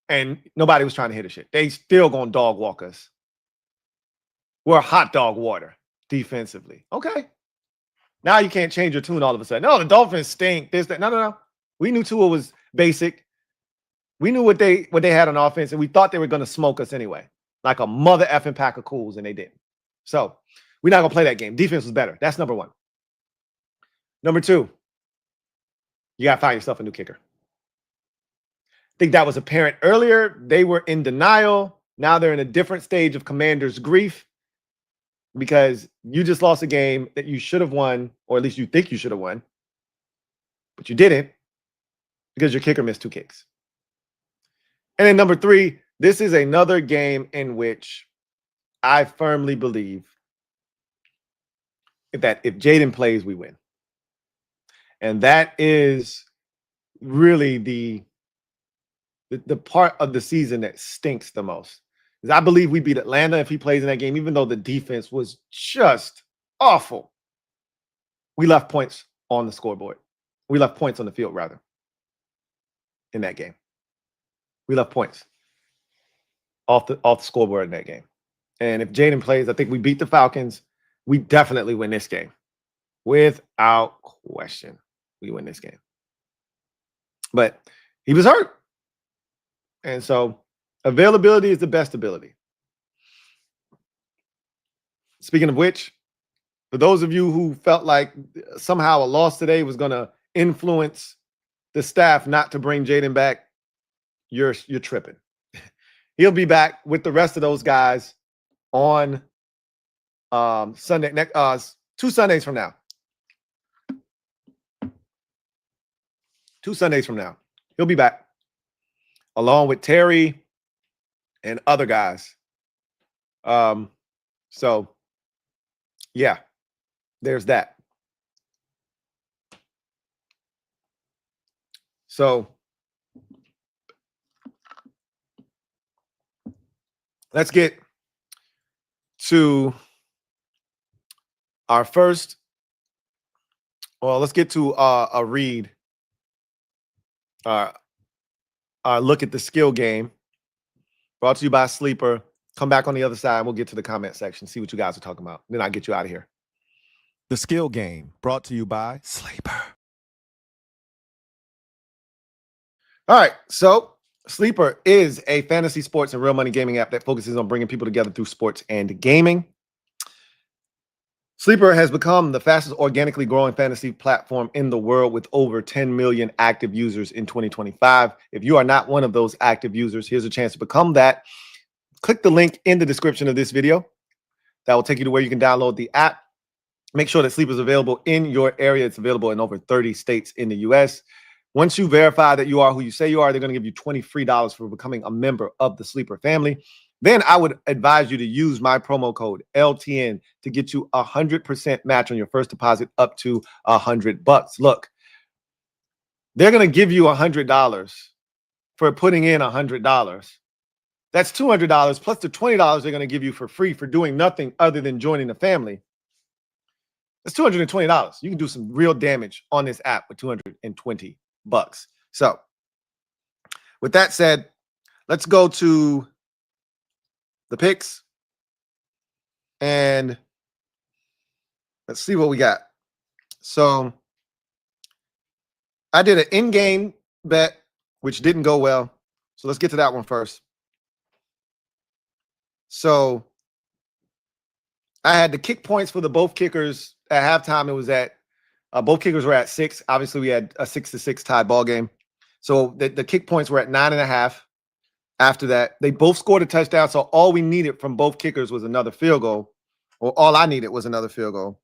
And nobody was trying to hit a shit. They still gonna dog walk us. We're hot dog water defensively. Okay. Now you can't change your tune all of a sudden. No, the Dolphins stink. This, that. No. We knew Tua was basic. We knew what they had on offense, and we thought they were gonna smoke us anyway. Like a mother effing pack of cools, and they didn't. So we're not gonna play that game. Defense was better. That's number one. Number two, you gotta find yourself a new kicker. I think that was apparent earlier. They were in denial. Now they're in a different stage of Commander's grief because you just lost a game that you should have won, or at least you think you should have won, but you didn't because your kicker missed 2 kicks. And then number three, this is another game in which I firmly believe that if Jaden plays, we win. And that is really the part of the season that stinks the most. Because I believe we beat Atlanta if he plays in that game, even though the defense was just awful. We left points on the scoreboard. We left points on the field, rather, in that game. We left points off the scoreboard in that game. And if Jaden plays, I think we beat the Falcons. We definitely win this game. Without question, we win this game. But he was hurt. And so availability is the best ability. Speaking of which, for those of you who felt like somehow a loss today was going to influence the staff not to bring Jaden back, you're tripping. He'll be back with the rest of those guys on Sunday, 2 Sundays from now. 2 Sundays from now. He'll be back along with Terry and other guys. So yeah, there's that. So let's get to our first. Well, let's get to a read. Look at the skill game. Brought to you by Sleeper. Come back on the other side and we'll get to the comment section, see what you guys are talking about. Then I'll get you out of here. The skill game brought to you by Sleeper. All right, so Sleeper is a fantasy sports and real money gaming app that focuses on bringing people together through sports and gaming. Sleeper has become the fastest organically growing fantasy platform in the world with over 10 million active users in 2025. If you are not one of those active users, here's a chance to become that. Click the link in the description of this video. That will take you to where you can download the app. Make sure that Sleeper is available in your area. It's available in over 30 states in the U.S. Once you verify that you are who you say you are, they're going to give you $20 free for becoming a member of the Sleeper family. Then I would advise you to use my promo code LTN to get you 100% match on your first deposit up to $100. Look, they're going to give you $100 for putting in $100. That's $200 plus the $20 they're going to give you for free for doing nothing other than joining the family. That's $220. You can do some real damage on this app with $220. So with that said, let's go to the picks and let's see what we got. So I did an in-game bet, which didn't go well. So let's get to that one first. So I had the kick points for the both kickers at halftime. It was at both kickers were at 6. Obviously, we had a 6-6 tie ball game. So the kick points were at 9.5. After that, they both scored a touchdown. So all we needed from both kickers was another field goal, or all I needed was another field goal.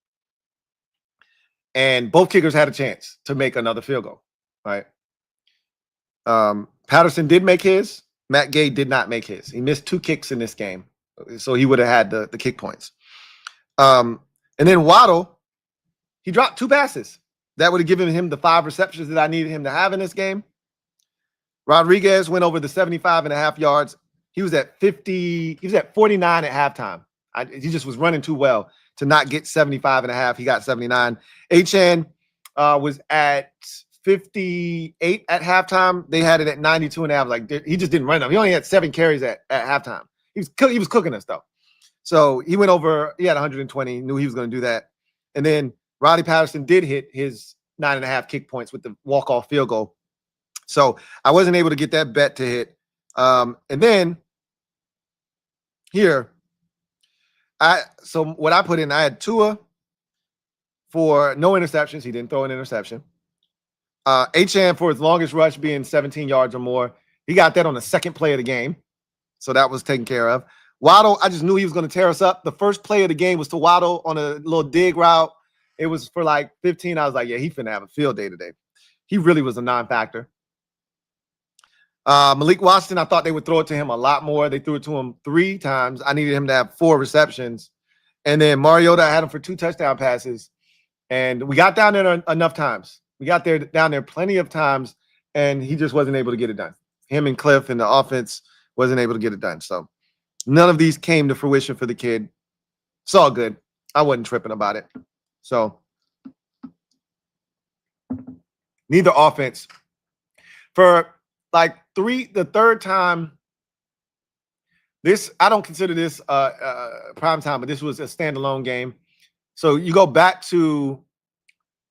And both kickers had a chance to make another field goal, right? Patterson did make his. Matt Gay did not make his. He missed 2 kicks in this game, so he would have had the kick points. And then Waddle, he dropped 2 passes. That would have given him the 5 receptions that I needed him to have in this game. Rodriguez went over the 75.5 yards. He was at 50. He was at 49 at halftime. He just was running too well to not get 75.5. He got 79. Achane was at 58 at halftime. They had it at 92.5. Like, he just didn't run enough. He only had 7 carries at halftime. He was cooking us though. So he went over. He had 120. Knew he was going to do that. And then Roddy Patterson did hit his 9.5 kick points with the walk-off field goal. So I wasn't able to get that bet to hit. And then here, so what I put in, I had Tua for no interceptions. He didn't throw an interception. Achane for his longest rush being 17 yards or more. He got that on the second play of the game. So that was taken care of. Waddle, I just knew he was going to tear us up. The first play of the game was to Waddle on a little dig route. It was for like 15. I was like, yeah, he finna have a field day today. He really was a non-factor. Malik Washington, I thought they would throw it to him a lot more. They threw it to him 3 times. I needed him to have 4 receptions. And then Mariota, I had him for 2 touchdown passes. And we got down there enough times. We got down there plenty of times, and he just wasn't able to get it done. Him and Cliff and the offense wasn't able to get it done. So none of these came to fruition for the kid. It's all good. I wasn't tripping about it. So neither offense. For like the third time, I don't consider this prime time, but this was a standalone game. So you go back to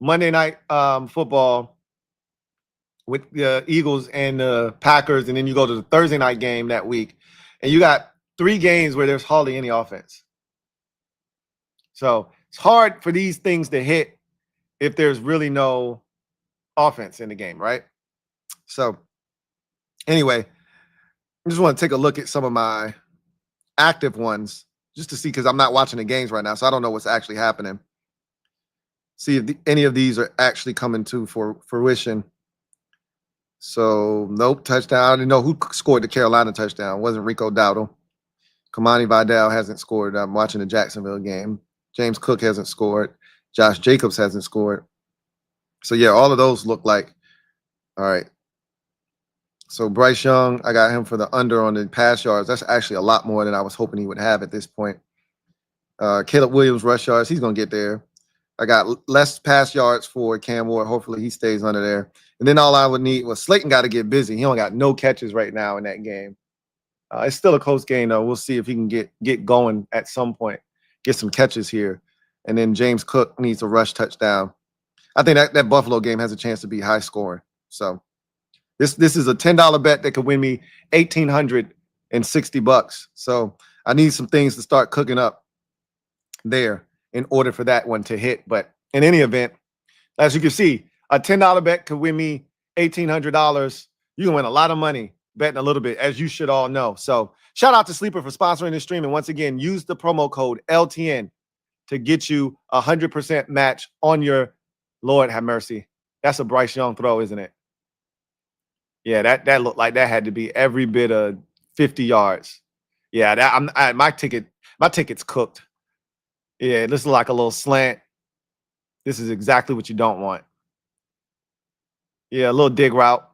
Monday Night Football with the Eagles and the Packers, and then you go to the Thursday night game that week, and you got 3 games where there's hardly any offense. So it's hard for these things to hit if there's really no offense in the game, right? So anyway, I just want to take a look at some of my active ones just to see, because I'm not watching the games right now, so I don't know what's actually happening. See if any of these are actually coming to fruition. So, nope, touchdown. I didn't know who scored the Carolina touchdown. It wasn't Rico Dowdle. Kamani Vidal hasn't scored. I'm watching the Jacksonville game. James Cook hasn't scored. Josh Jacobs hasn't scored. So, yeah, all of those look like, all right. So, Bryce Young, I got him for the under on the pass yards. That's actually a lot more than I was hoping he would have at this point. Caleb Williams, rush yards, he's going to get there. I got less pass yards for Cam Ward. Hopefully he stays under there. And then all I would need was Slayton got to get busy. He only got no catches right now in that game. It's still a close game, though. We'll see if he can get going at some point, get some catches here. And then James Cook needs a rush touchdown. I think that Buffalo game has a chance to be high scoring. So this is a $10 bet that could win me $1,860. So I need some things to start cooking up there in order for that one to hit. But in any event, as you can see, a $10 bet could win me $1,800. You can win a lot of money betting a little bit, as you should all know. So shout out to Sleeper for sponsoring this stream. And once again, use the promo code LTN to get you 100% match on your, Lord have mercy. That's a Bryce Young throw, isn't it? Yeah, that looked like that had to be every bit of 50 yards. Yeah, my ticket's cooked. Yeah, this is like a little slant. This is exactly what you don't want. Yeah, a little dig route.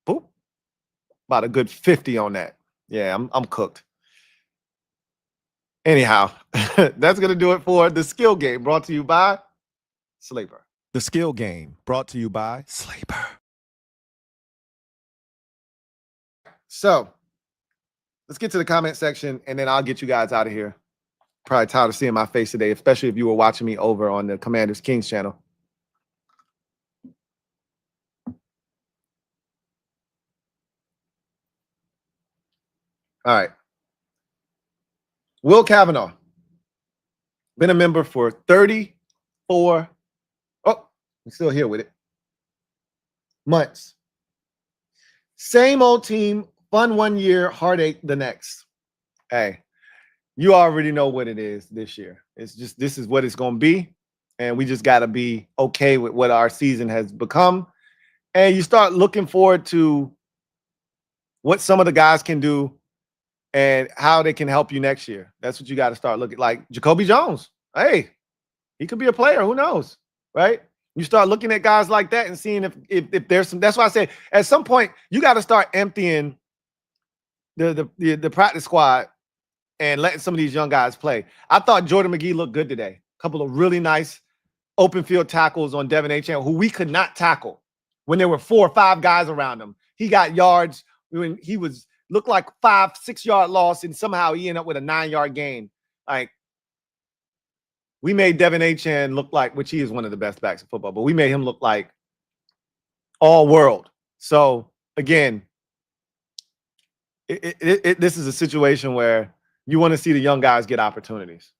Boop. About a good 50 on that. Yeah, I'm cooked. Anyhow, that's going to do it for the skill game brought to you by Sleeper. The skill game brought to you by Sleeper. So let's get to the comment section, and then I'll get you guys out of here. Probably tired of seeing my face today, especially if you were watching me over on the Commanders Kings channel. All right. Will Kavanaugh, been a member for 34, I'm still here with it, months. Same old team, fun one year, heartache the next. Hey, you already know what it is this year. It's just, this is what it's going to be. And we just got to be okay with what our season has become. And you start looking forward to what some of the guys can do and how they can help you next year. That's what you got to start looking like. Jacoby Jones. Hey, he could be a player. Who knows? Right? You start looking at guys like that and seeing if there's some, that's why I say at some point you got to start emptying the practice squad and letting some of these young guys play. I thought Jordan McGee looked good today. A couple of really nice open field tackles on Devin Achane, who we could not tackle when there were 4 or 5 guys around him. He got yards when he looked like 5-6 yard loss, and somehow he ended up with a 9-yard gain. Like, we made Devin Achane look like, which he is one of the best backs in football, but we made him look like all world. So again, this is a situation where you want to see the young guys get opportunities.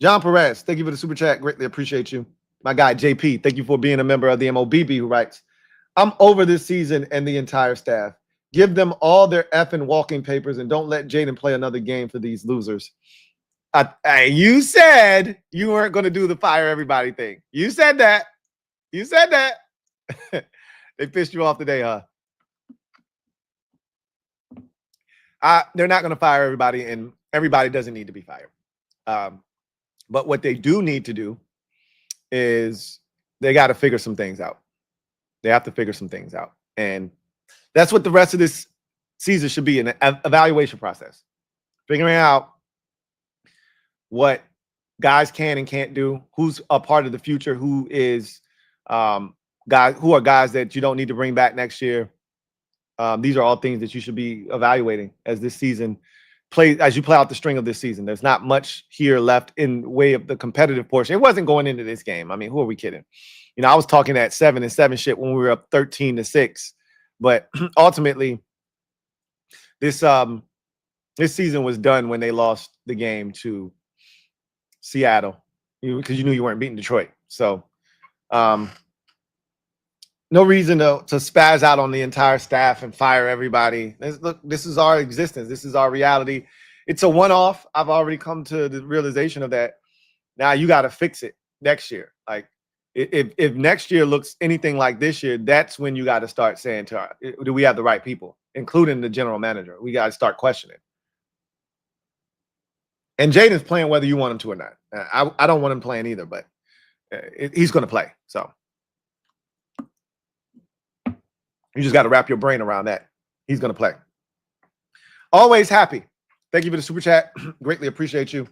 John Perez, thank you for the super chat. Greatly appreciate you. My guy, JP, thank you for being a member of the MOBB, who writes, I'm over this season and the entire staff. Give them all their effing walking papers and don't let Jaden play another game for these losers. You said you weren't going to do the fire everybody thing. You said that. You said that. They pissed you off today, huh? They're not going to fire everybody, and everybody doesn't need to be fired. But what they do need to do is they got to figure some things out. They have to figure some things out. And that's what the rest of this season should be, an evaluation process. Figuring out what guys can and can't do, who's a part of the future, who is guys that you don't need to bring back next year. These are all things that you should be evaluating as this season as you play out the string of this season. There's not much here left in way of the competitive portion. It wasn't going into this game. I mean, who are we kidding? You know, I was talking that 7-7 shit when we were up 13-6, but ultimately, this season was done when they lost the game to Seattle, because you knew you weren't beating Detroit. So, no reason to spaz out on the entire staff and fire everybody. Look, this is our existence. This is our reality. It's a one-off. I've already come to the realization of that. Now you got to fix it next year. Like, if next year looks anything like this year, that's when you got to start saying do we have the right people, including the general manager? We got to start questioning. And Jaden's playing whether you want him to or not. I don't want him playing either, but he's going to play. So you just got to wrap your brain around that. He's going to play. Always happy. Thank you for the super chat. Greatly appreciate you.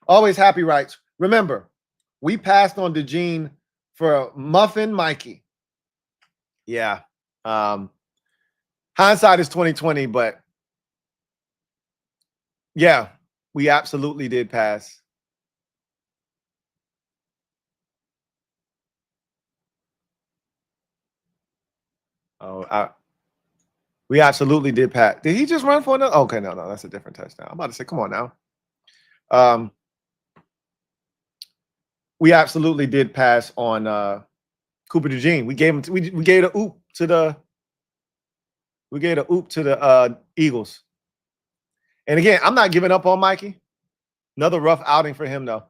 Always happy writes, remember, we passed on DeGene for Muffin Mikey. Yeah. Hindsight is 2020, but yeah, we absolutely did pass. We absolutely did pass. Did he just run for another? Okay, no, that's a different touchdown. I'm about to say, come on now. We absolutely did pass on Cooper DeJean. We gave him. We gave the oop to the. We gave the oop to the Eagles. And again, I'm not giving up on Mikey. Another rough outing for him, though.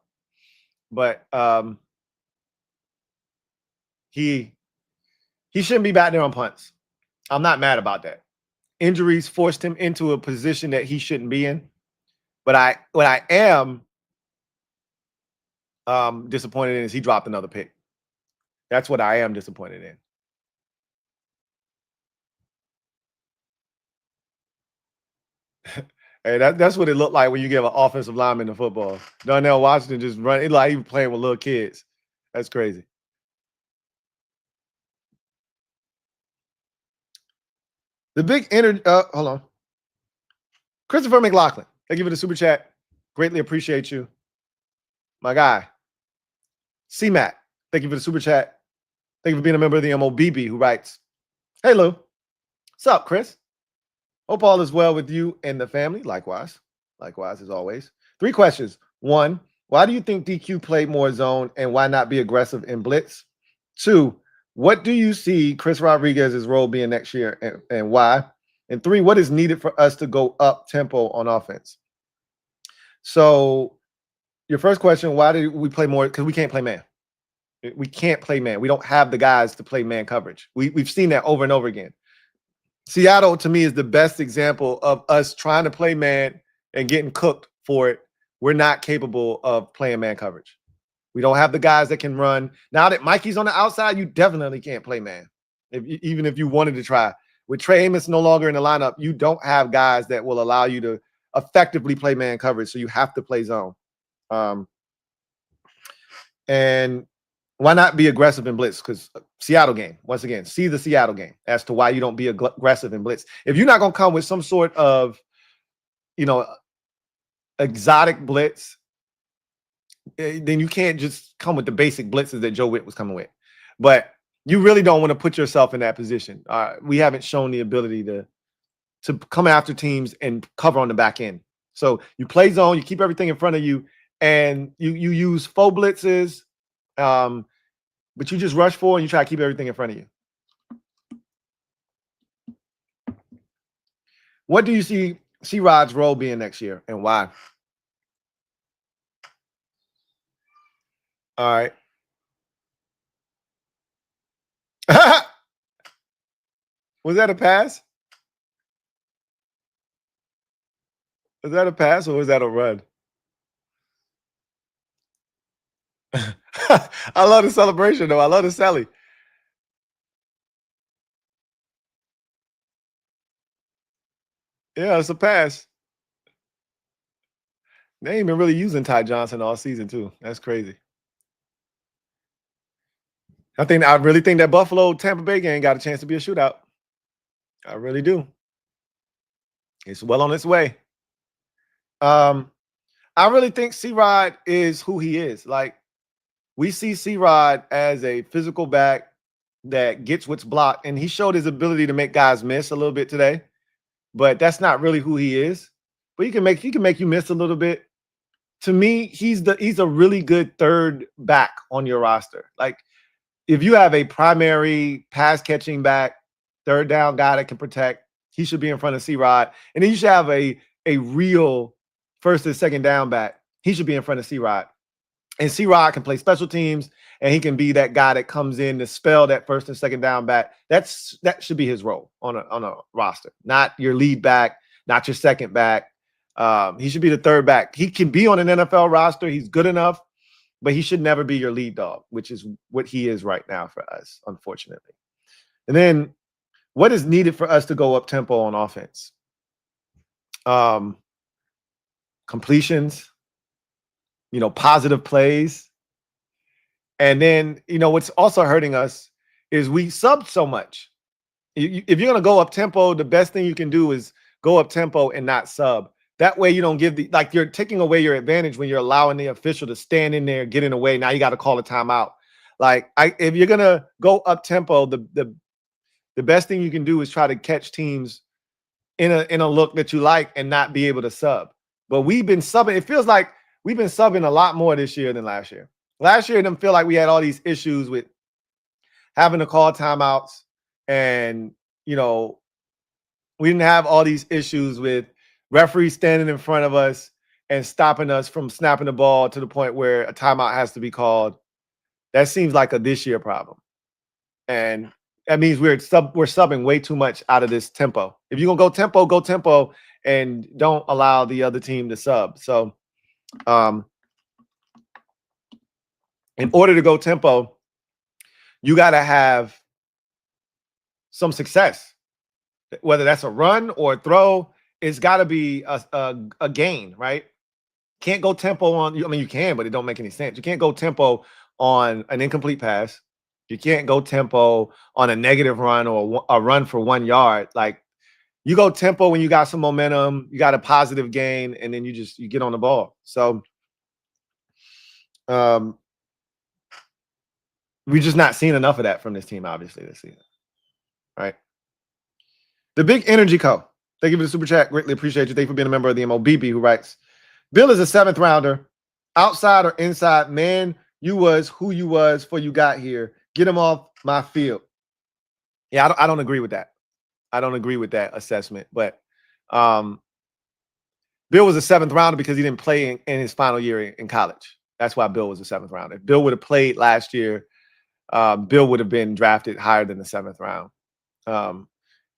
But he shouldn't be back there on punts. I'm not mad about that. Injuries forced him into a position that he shouldn't be in. But what I am disappointed in is he dropped another pick. That's what I am disappointed in. Hey, that's what it looked like when you give an offensive lineman the football. Darnell Washington just running like he was playing with little kids. That's crazy. The big hold on. Christopher McLaughlin, thank you for the super chat. Greatly appreciate you. My guy. C-Mac, thank you for the super chat. Thank you for being a member of the MOBB who writes, hey, Lou. What's up, Chris? Hope all is well with you and the family. Likewise. Likewise, as always. 3 questions. 1, why do you think DQ played more zone and why not be aggressive in blitz? 2, what do you see Chris Rodriguez's role being next year and why? And 3, what is needed for us to go up tempo on offense? So your first question, why do we play more? Because we can't play man. We can't play man. We don't have the guys to play man coverage. We've seen that over and over again. Seattle, to me, is the best example of us trying to play man and getting cooked for it. We're not capable of playing man coverage. We don't have the guys that can run. Now that Mikey's on the outside, you definitely can't play man. Even if you wanted to try. With Trey Amos no longer in the lineup, you don't have guys that will allow you to effectively play man coverage, so you have to play zone. And why not be aggressive in blitz? Because Seattle game, once again, see the Seattle game as to why you don't be aggressive in blitz. If you're not going to come with some sort of, exotic blitz, then you can't just come with the basic blitzes that Joe Witt was coming with. But you really don't want to put yourself in that position. We haven't shown the ability to come after teams and cover on the back end. So you play zone, you keep everything in front of you, and you use faux blitzes, but you just rush forward and you try to keep everything in front of you. What do you see C-Rod's role being next year and why? All right. Was that a pass? Was that a pass or was that a run? I love the celebration, though. I love the Sally. Yeah, it's a pass. They ain't been really using Ty Johnson all season, too. That's crazy. I really think that Buffalo Tampa Bay game got a chance to be a shootout. I really do. It's well on its way. I really think C-Rod is who he is. Like, we see C-Rod as a physical back that gets what's blocked, and he showed his ability to make guys miss a little bit today, but that's not really who he is. But he can make you miss a little bit. To me, he's a really good third back on your roster. Like, if you have a primary pass catching back, third down guy that can protect, he should be in front of C-Rod. And then you should have a real first and second down back. He should be in front of C-Rod. And C-Rod can play special teams, and he can be that guy that comes in to spell that first and second down back. That should be his role on a roster, not your lead back, not your second back. He should be the third back. He can be on an NFL roster. He's good enough, but he should never be your lead dog, which is what he is right now for us, unfortunately. And then what is needed for us to go up tempo on offense? Completions, positive plays. And then, what's also hurting us is we sub so much. If you're going to go up tempo, the best thing you can do is go up tempo and not sub. That way you don't give you're taking away your advantage when you're allowing the official to stand in there, get in the way. Now you got to call a timeout. If you're going to go up tempo, the best thing you can do is try to catch teams in a look that you like and not be able to sub. But we've been subbing. It feels like we've been subbing a lot more this year than last year. Last year, it didn't feel like we had all these issues with having to call timeouts. And, we didn't have all these issues with referees standing in front of us and stopping us from snapping the ball to the point where a timeout has to be called. That seems like a this year problem. And that means we're subbing way too much out of this tempo. If you're going to go tempo and don't allow the other team to sub. So in order to go tempo, you got to have some success, whether that's a run or a throw. It's got to be a gain, right? Can't go tempo on. You can, but it don't make any sense. You can't go tempo on an incomplete pass. You can't go tempo on a negative run or a run for 1 yard. Like, you go tempo when you got some momentum, you got a positive gain, and then you get on the ball. So, we're just not seeing enough of that from this team, obviously, this season, right? The Big Energy Co. Thank you for the super chat. Greatly appreciate you. Thank you for being a member of the MOBB, who writes, Bill is a 7th rounder. Outside or inside, man, you was who you was before you got here. Get him off my field. Yeah, I don't agree with that. I don't agree with that assessment. But Bill was a 7th rounder because he didn't play in his final year in college. That's why Bill was a 7th rounder. If Bill would have played last year, Bill would have been drafted higher than the 7th round.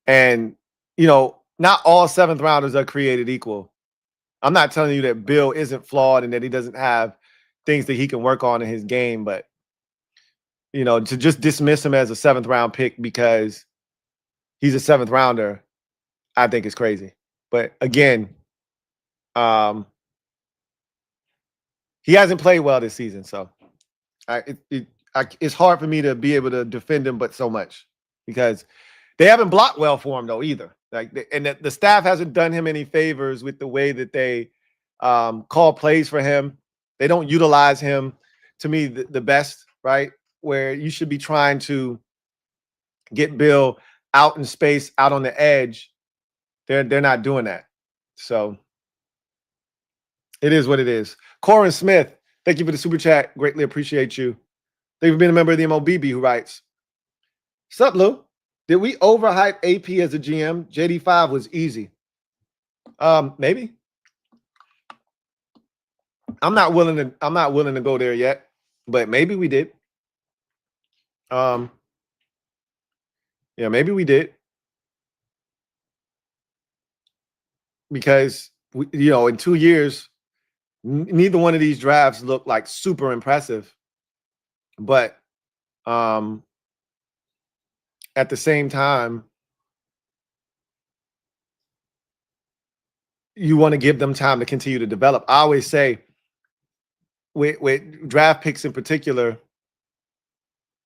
And, not all 7th rounders are created equal. I'm not telling you that Bill isn't flawed and that he doesn't have things that he can work on in his game, but, to just dismiss him as a 7th round pick because he's a 7th rounder, I think is crazy. But again, he hasn't played well this season, so it's hard for me to be able to defend him, but so much because they haven't blocked well for him though either. And the staff hasn't done him any favors with the way that they call plays for him. They don't utilize him, to me, the best, right? Where you should be trying to get Bill out in space, out on the edge. They're not doing that. So it is what it is. Corin Smith, thank you for the super chat. Greatly appreciate you. Thank you for being a member of the MOBB, who writes, Sup, Lou? Did we overhype AP as a GM? JD5 was easy. Maybe. I'm not willing to go there yet, but maybe we did. Yeah, maybe we did. Because in 2 years, neither one of these drafts looked like super impressive. But at the same time, you want to give them time to continue to develop. I always say, with draft picks in particular,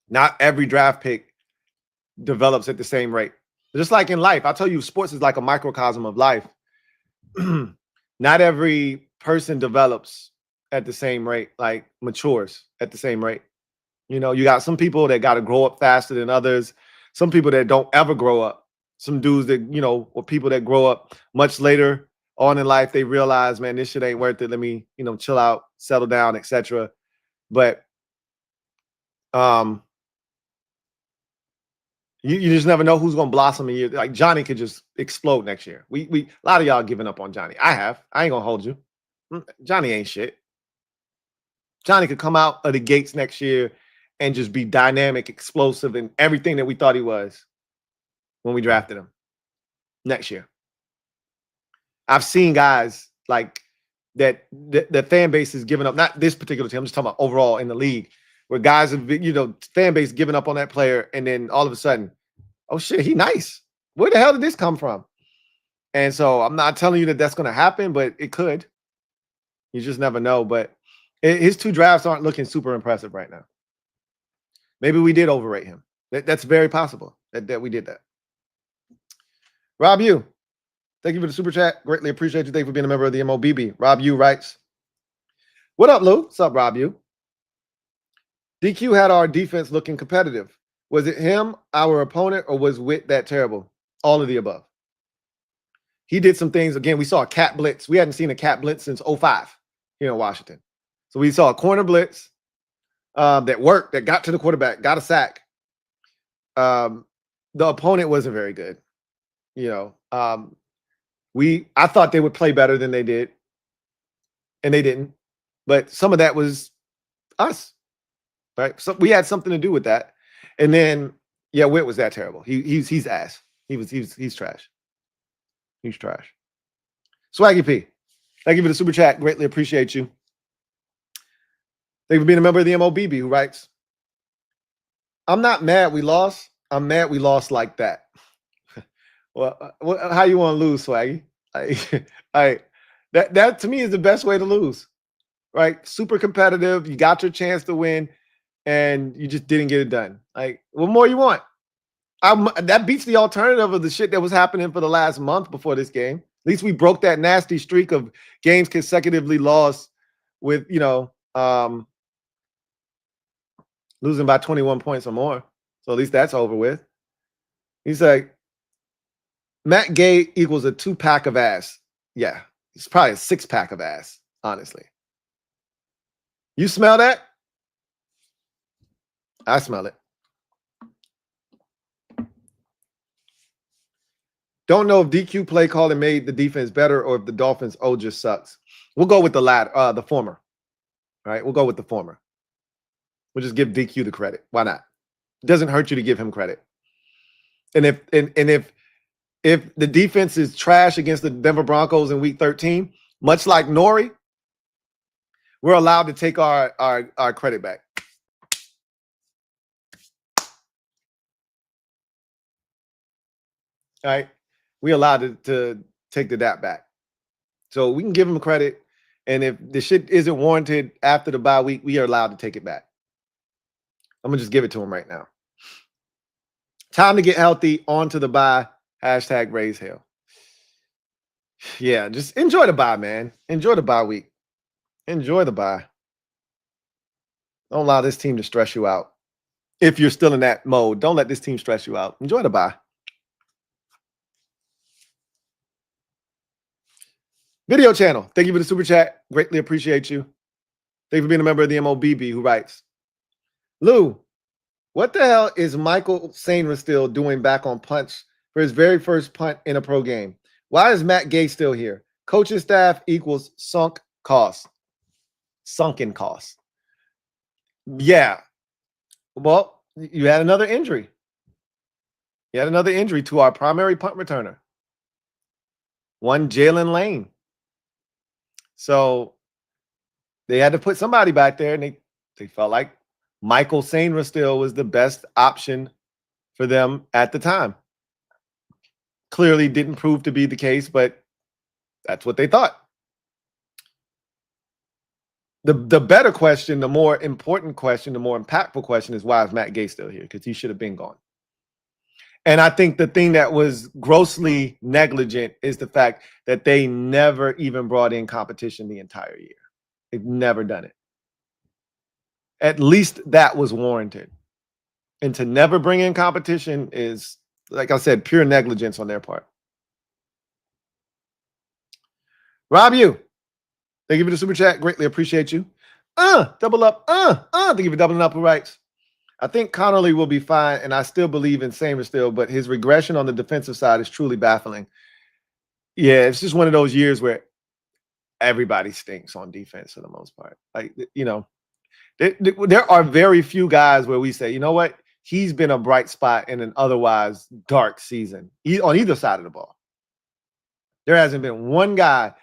not every draft pick develops at the same rate. Just like in life, I tell you, sports is like a microcosm of life. Not every person develops at the same rate, like matures at the same rate. You know, you got some people that got to grow up faster than others. Some people that don't ever grow up. Some dudes that, you know, or people that grow up much later on in life, they realize, man, this shit ain't worth it. Let me, you know, chill out, settle down, etc. But you just never know who's gonna blossom in you. Like Johnny could just explode next year. We a lot of y'all giving up on Johnny. I ain't gonna hold you. Johnny ain't shit. Johnny could come out of the gates next year and just be dynamic, explosive, and everything that we thought he was when we drafted him next year. I've seen guys like that the fan base is giving up, not this particular team, I'm just talking about overall in the league, where guys have been, you know, fan base giving up on that player, and then all of a sudden, oh shit, he nice. Where the hell did this come from? And so I'm not telling you that that's going to happen, but it could. You just never know. But his 2 drafts aren't looking super impressive right now. Maybe we did overrate him. That's very possible that we did that. Rob U, thank you for the super chat. Greatly appreciate you. Thank you for being a member of the MOBB. Rob U writes, what up, Lou? What's up, Rob U? DQ had our defense looking competitive. Was it him, our opponent, or was Witt that terrible? All of the above. He did some things. Again, we saw a cat blitz. We hadn't seen a cat blitz since 2005 here in Washington. So we saw a corner blitz that worked, that got to the quarterback, got a sack. The opponent wasn't very good. You know, I thought they would play better than they did, and they didn't. But some of that was us, right? So we had something to do with that. And then, yeah, Witt was that terrible. He's ass. He's trash. He's trash. Swaggy P, thank you for the super chat. Greatly appreciate you. Thank you for being a member of the MOBB, who writes, I'm not mad we lost. I'm mad we lost like that. Well, how you want to lose, Swaggy? That to me is the best way to lose, right? Super competitive. You got your chance to win, and you just didn't get it done. Like, what more you want? That beats the alternative of the shit that was happening for the last month before this game. At least we broke that nasty streak of games consecutively lost with, you know, losing by 21 points or more. So at least that's over with. He's like, Matt Gay equals a 2-pack of ass. Yeah, it's probably a 6-pack of ass, honestly. You smell that? I smell it. Don't know if DQ play calling made the defense better or if the Dolphins just sucks. We'll go with the latter, the former. All right, we'll go with the former. We'll just give DQ the credit. Why not? It doesn't hurt you to give him credit. And if the defense is trash against the Denver Broncos in week 13, much like Nori, we're allowed to take our credit back. All right. We allowed to take the DAP back. So we can give him credit. And if the shit isn't warranted after the bye week, we are allowed to take it back. I'm going to just give it to him right now. Time to get healthy. On to the bye. Hashtag raise hell. Yeah, just enjoy the bye, man. Enjoy the bye week. Enjoy the bye. Don't allow this team to stress you out. If you're still in that mode, don't let this team stress you out. Enjoy the bye. Video channel, thank you for the super chat. Greatly appreciate you. Thank you for being a member of the MOBB, who writes, Lou, what the hell is Michael Sainristil doing back on punch for his very first punt in a pro game? Why is Matt Gay still here? Coaching staff equals sunk cost. Sunken cost. Yeah. Well, you had another injury. You had another injury to our primary punt returner. One Jalen Lane. So they had to put somebody back there, and they felt like Michael Sainristil was the best option for them at the time. Clearly didn't prove to be the case, but that's what they thought. The better question, the more important question, the more impactful question is, why is Matt Gay still here? Because he should have been gone. And I think the thing that was grossly negligent is the fact that they never even brought in competition the entire year. They've never done it. At least that was warranted. And to never bring in competition is, like I said, pure negligence on their part. Rob you. Thank you for the super chat. Greatly appreciate you. Double up. Thank you for doubling up. Who writes? I think Connolly will be fine, and I still believe in Samer still, but his regression on the defensive side is truly baffling. Yeah, it's just one of those years where everybody stinks on defense for the most part. Like, you know, there are very few guys where we say, you know what, he's been a bright spot in an otherwise dark season on either side of the ball. There hasn't been one guy.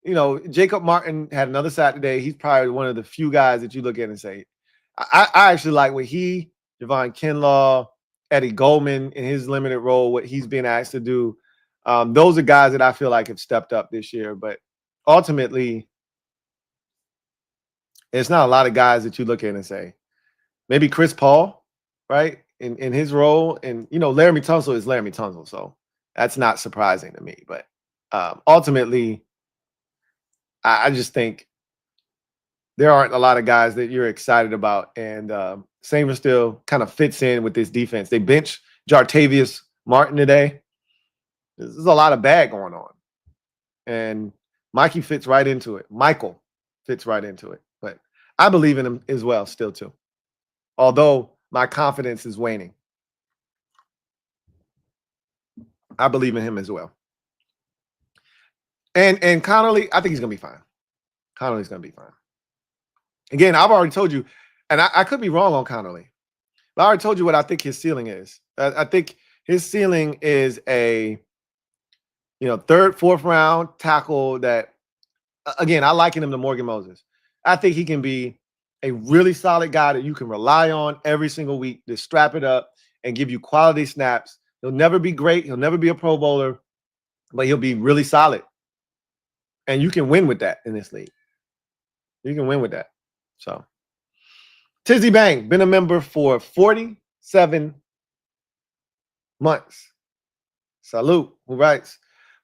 You know, Jacob Martin had another side today. He's probably one of the few guys that you look at and say, I actually like what Javon Kinlaw, Eddie Goldman in his limited role, what he's been asked to do. Those are guys that I feel like have stepped up this year. But ultimately, it's not a lot of guys that you look at and say, maybe Chris Paul, right, in his role. And, you know, Laramie Tunsil is Laramie Tunsil, so that's not surprising to me. But ultimately, I just think there aren't a lot of guys that you're excited about. And Samer still kind of fits in with this defense. They bench Jartavius Martin today. There's a lot of bad going on. And Mikey fits right into it. Michael fits right into it. But I believe in him as well still too. Although my confidence is waning. I believe in him as well. And Connolly, I think he's going to be fine. Connolly's going to be fine. Again, I've already told you, and I could be wrong on Connolly, but I already told you what I think his ceiling is. I think his ceiling is a, you know, third, fourth round tackle that, again, I liken him to Morgan Moses. I think he can be a really solid guy that you can rely on every single week to strap it up and give you quality snaps. He'll never be great. He'll never be a Pro Bowler, but he'll be really solid. And you can win with that in this league. You can win with that. So, Tizzy Bang, been a member for 47 months. Salute, who writes,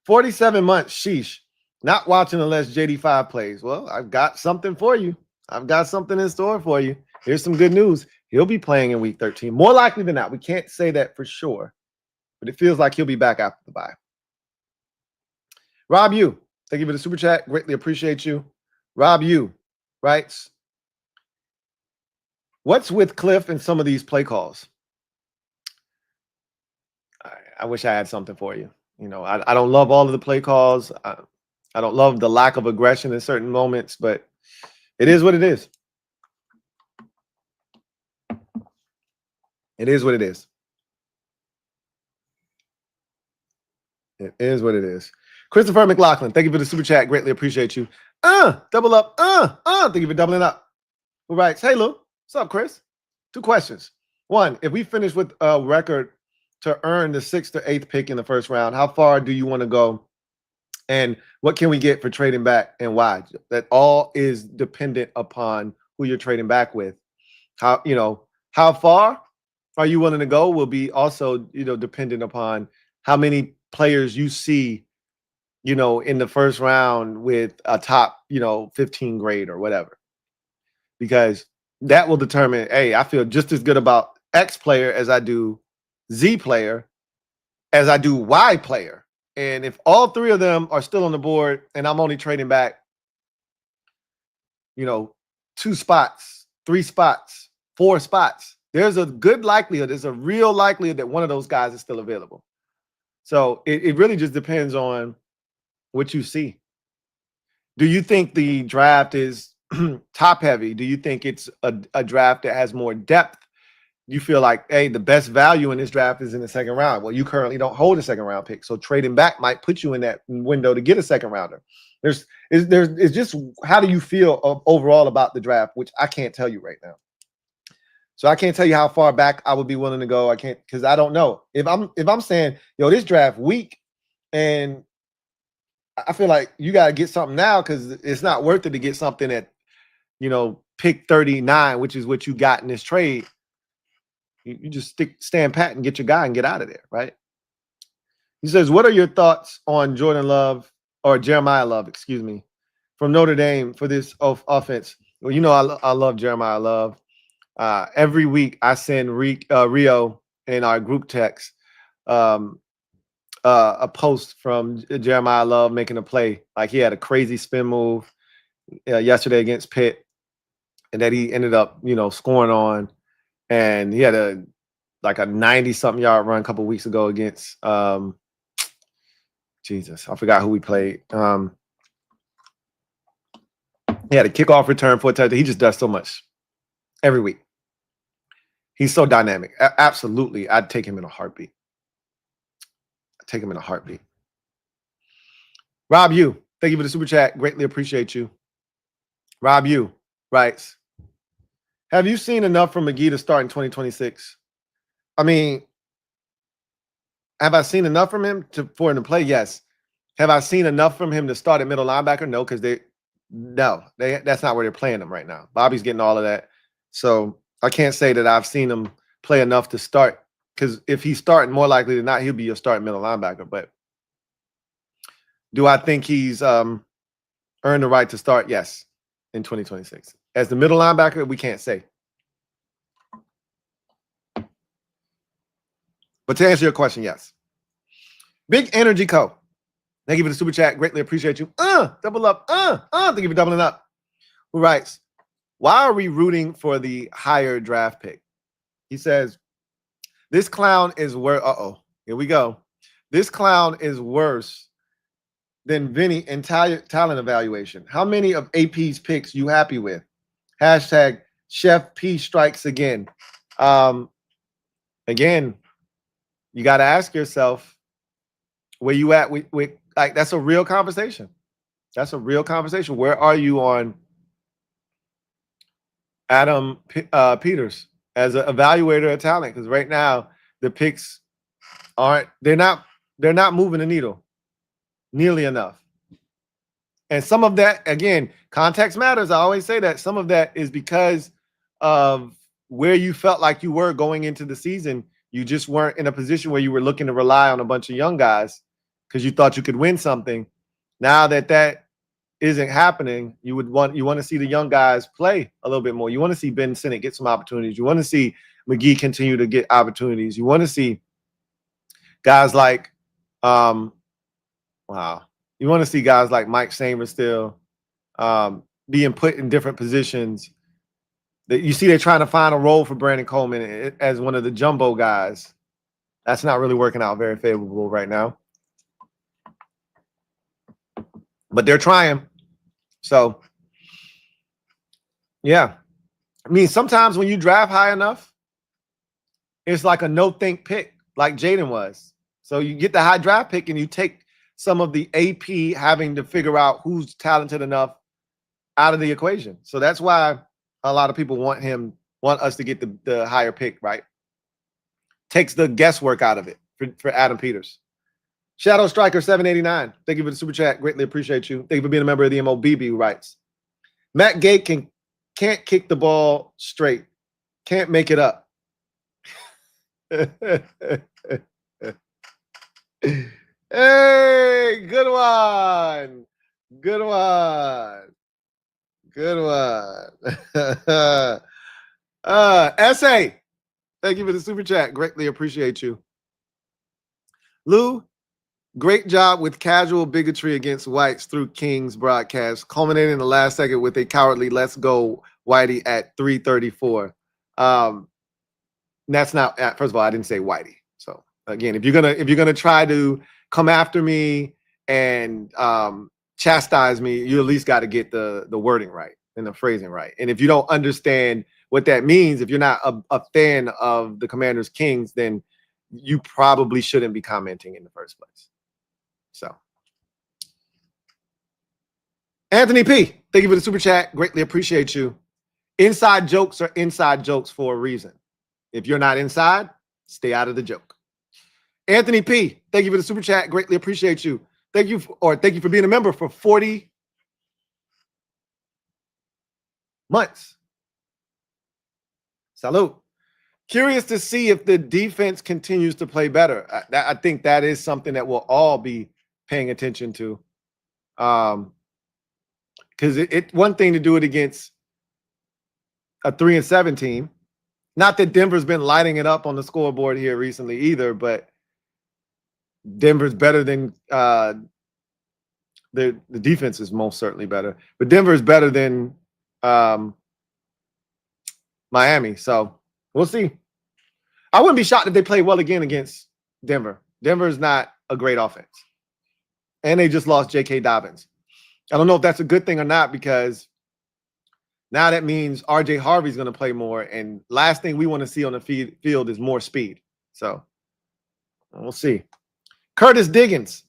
47 months, sheesh. Not watching unless JD5 plays. Well, I've got something for you. I've got something in store for you. Here's some good news. He'll be playing in week 13. More likely than not. We can't say that for sure, but it feels like he'll be back after the bye. Rob you, thank you for the super chat. Greatly appreciate you. Rob you writes, what's with Cliff and some of these play calls? I wish I had something for you. You know, I don't love all of the play calls. I don't love the lack of aggression in certain moments, but it is what it is. It is what it is. It is what it is. Christopher McLaughlin, thank you for the super chat. Greatly appreciate you. Double up. Thank you for doubling up. Who writes, hey, Lou. What's up, Chris? 2 questions. 1, if we finish with a record to earn the 6th or 8th pick in the first round, how far do you want to go? And what can we get for trading back and why? That all is dependent upon who you're trading back with. How, you know, how far are you willing to go will be also, you know, dependent upon how many players you see, you know, in the first round with a top, you know, 15 grade or whatever. Because that will determine, hey, I feel just as good about X player as I do Z player, as I do Y player. And if all 3 of them are still on the board and I'm only trading back, you know, 2 spots, 3 spots, 4 spots, there's a good likelihood, there's a real likelihood that one of those guys is still available. So it really just depends on what you see. Do you think the draft is top heavy? Do you think it's a draft that has more depth? You feel like, hey, the best value in this draft is in the 2nd round. Well, you currently don't hold a 2nd round pick, so trading back might put you in that window to get a 2nd rounder. It's just how do you feel overall about the draft, which I can't tell you right now. So I can't tell you how far back I would be willing to go. I can't, because I don't know. If I'm saying, yo, this draft weak, and I feel like you got to get something now because it's not worth it to get something at, you know, pick 39, which is what you got in this trade. You just stand pat and get your guy and get out of there, right? He says, what are your thoughts on Jordan Love or Jeremiah Love, excuse me, from Notre Dame for this offense. Well, you know, I love Jeremiah Love. Every week I send Rio in our group text a post from Jeremiah Love making a play. Like he had a crazy spin move yesterday against Pitt, and that he ended up, you know, scoring on. And he had a 90-something yard run a couple weeks ago against Jesus, I forgot who we played. He had a kickoff return for a touchdown. He just does so much every week. He's so dynamic. Absolutely, I'd take him in a heartbeat. Rob Yu, thank you for the super chat. Greatly appreciate you. Rob Yu writes, have you seen enough from McGee to start in 2026? I mean, have I seen enough from him for him to play? Yes. Have I seen enough from him to start at middle linebacker? No, because that's not where they're playing him right now. Bobby's getting all of that. So I can't say that I've seen him play enough to start, because if he's starting, more likely than not, he'll be your starting middle linebacker. But do I think he's earned the right to start? Yes, in 2026. As the middle linebacker, we can't say. But to answer your question, yes. Big Energy Co. Thank you for the super chat. Greatly appreciate you. Double up. Thank you for doubling up. Who writes, why are we rooting for the higher draft pick? He says, this clown is worse. Here we go. This clown is worse than Vinny in talent evaluation. How many of AP's picks you happy with? Hashtag Chef P strikes again. Again, you got to ask yourself where you at with like, that's a real conversation. That's a real conversation. Where are you on Adam Peters as an evaluator of talent? Because right now the picks they're not moving the needle nearly enough. And some of that, again, context matters. I always say that. Some of that is because of where you felt like you were going into the season. You just weren't in a position where you were looking to rely on a bunch of young guys because you thought you could win something. Now that isn't happening, you want to see the young guys play a little bit more. You want to see Ben Sinnott get some opportunities. You want to see McGee continue to get opportunities. You want to see guys like you want to see guys like Mike Samer still being put in different positions. That you see they're trying to find a role for Brandon Coleman as one of the jumbo guys. That's not really working out very favorable right now. But they're trying. So, yeah. I mean, sometimes when you draft high enough, it's like a no-think pick, like Jaden was. So you get the high draft pick and you take some of the AP having to figure out who's talented enough out of the equation. So that's why a lot of people want us to get the higher pick, right? Takes the guesswork out of it for Adam Peters. Shadow Striker 789. Thank you for the super chat. Greatly appreciate you. Thank you for being a member of the MOBB who writes, Matt Gay can't kick the ball straight. Can't make it up. Hey, good one. Good one. Good one. Essay. Thank you for the super chat. Greatly appreciate you. Lou, great job with casual bigotry against whites through King's broadcast, culminating in the last second with a cowardly "Let's go, Whitey" at 3:34. That's not. First of all, I didn't say Whitey. So again, if you're gonna try to come after me and chastise me, you at least got to get the wording right and the phrasing right. And if you don't understand what that means, if you're not a fan of the Commanders Kings, then you probably shouldn't be commenting in the first place. So, Anthony P, thank you for the super chat. Greatly appreciate you. Inside jokes are inside jokes for a reason. If you're not inside, stay out of the joke. Anthony P, thank you for the super chat. Greatly appreciate you. Thank you for being a member for 40 months. Salute. Curious to see if the defense continues to play better. I think that is something that we'll all be paying attention to. Because Because it one thing to do it against a 3-7 team. Not that Denver's been lighting it up on the scoreboard here recently either, but Denver's better than the defense is most certainly better. But Denver's better than Miami. So we'll see. I wouldn't be shocked if they play well again against Denver. Denver's not a great offense. And they just lost J.K. Dobbins. I don't know if that's a good thing or not, because now that means R.J. Harvey's going to play more. And last thing we want to see on the field is more speed. So we'll see. Curtis Diggins,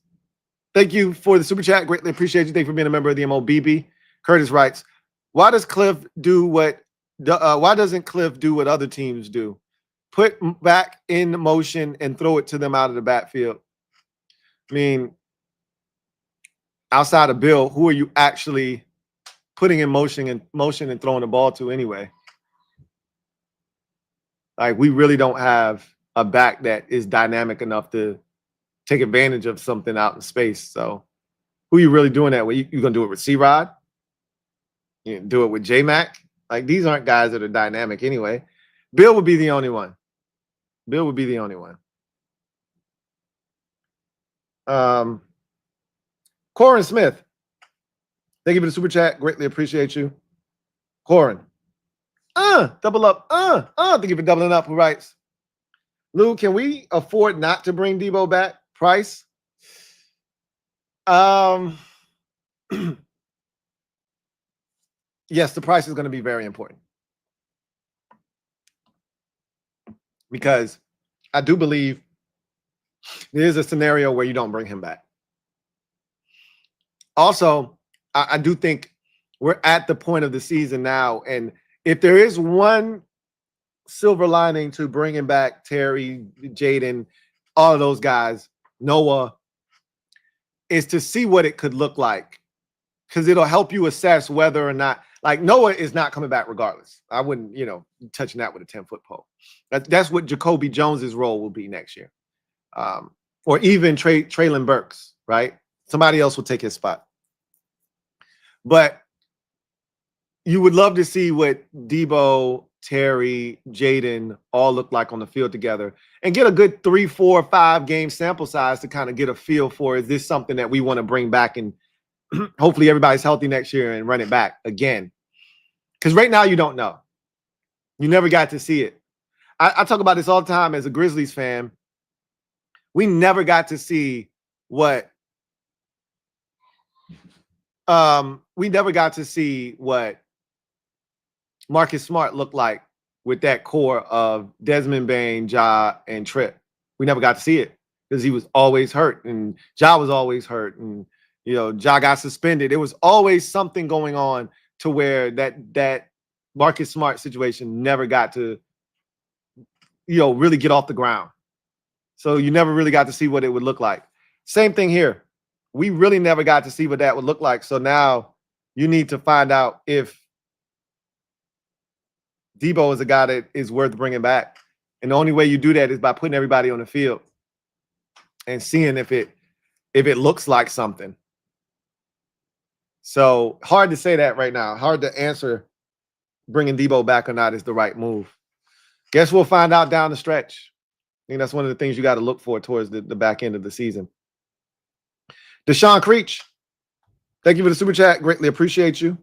thank you for the super chat. Greatly appreciate you. Thank you for being a member of the MOBB. Curtis writes, why doesn't Cliff do what other teams do? Put back in motion and throw it to them out of the backfield. I mean, outside of Bill, who are you actually putting in motion and throwing the ball to anyway? Like, we really don't have a back that is dynamic enough to take advantage of something out in space. So who are you really doing that with? You going to do it with C-Rod? You do it with J-Mac? Like, these aren't guys that are dynamic anyway. Bill would be the only one. Bill would be the only one. Corin Smith, thank you for the super chat. Greatly appreciate you. Corin. Double up. Thank you for doubling up. Who writes, Lou, can we afford not to bring Debo back? Price? Yes, the price is going to be very important. Because I do believe there is a scenario where you don't bring him back. Also, I do think we're at the point of the season now, and if there is one silver lining to bringing back Terry, Jaden, all of those guys, Noah, is to see what it could look like, because it'll help you assess whether or not, like, Noah is not coming back regardless. I wouldn't, touching that with a 10-foot pole. That's what Jacoby Jones's role will be next year. Or even Traylon Burks, right? Somebody else will take his spot. But you would love to see what Debo, Terry, Jaden all look like on the field together and get a good 3, 4, 5 game sample size to kind of get a feel for, is this something that we want to bring back, and hopefully everybody's healthy next year and run it back again. Because right now you don't know. You never got to see it. I talk about this all the time as a Grizzlies fan. We never got to see what Marcus Smart looked like with that core of Desmond Bane, Ja, and Tripp. We never got to see it because he was always hurt, and Ja was always hurt, and Ja got suspended. There was always something going on to where that Marcus Smart situation never got to really get off the ground. So you never really got to see what it would look like. Same thing here. We really never got to see what that would look like. So now you need to find out if Debo is a guy that is worth bringing back. And the only way you do that is by putting everybody on the field and seeing if it looks like something. So hard to say that right now. Hard to answer bringing Debo back or not is the right move. Guess we'll find out down the stretch. I think that's one of the things you got to look for towards the back end of the season. Deshaun Creech, thank you for the super chat. Greatly appreciate you.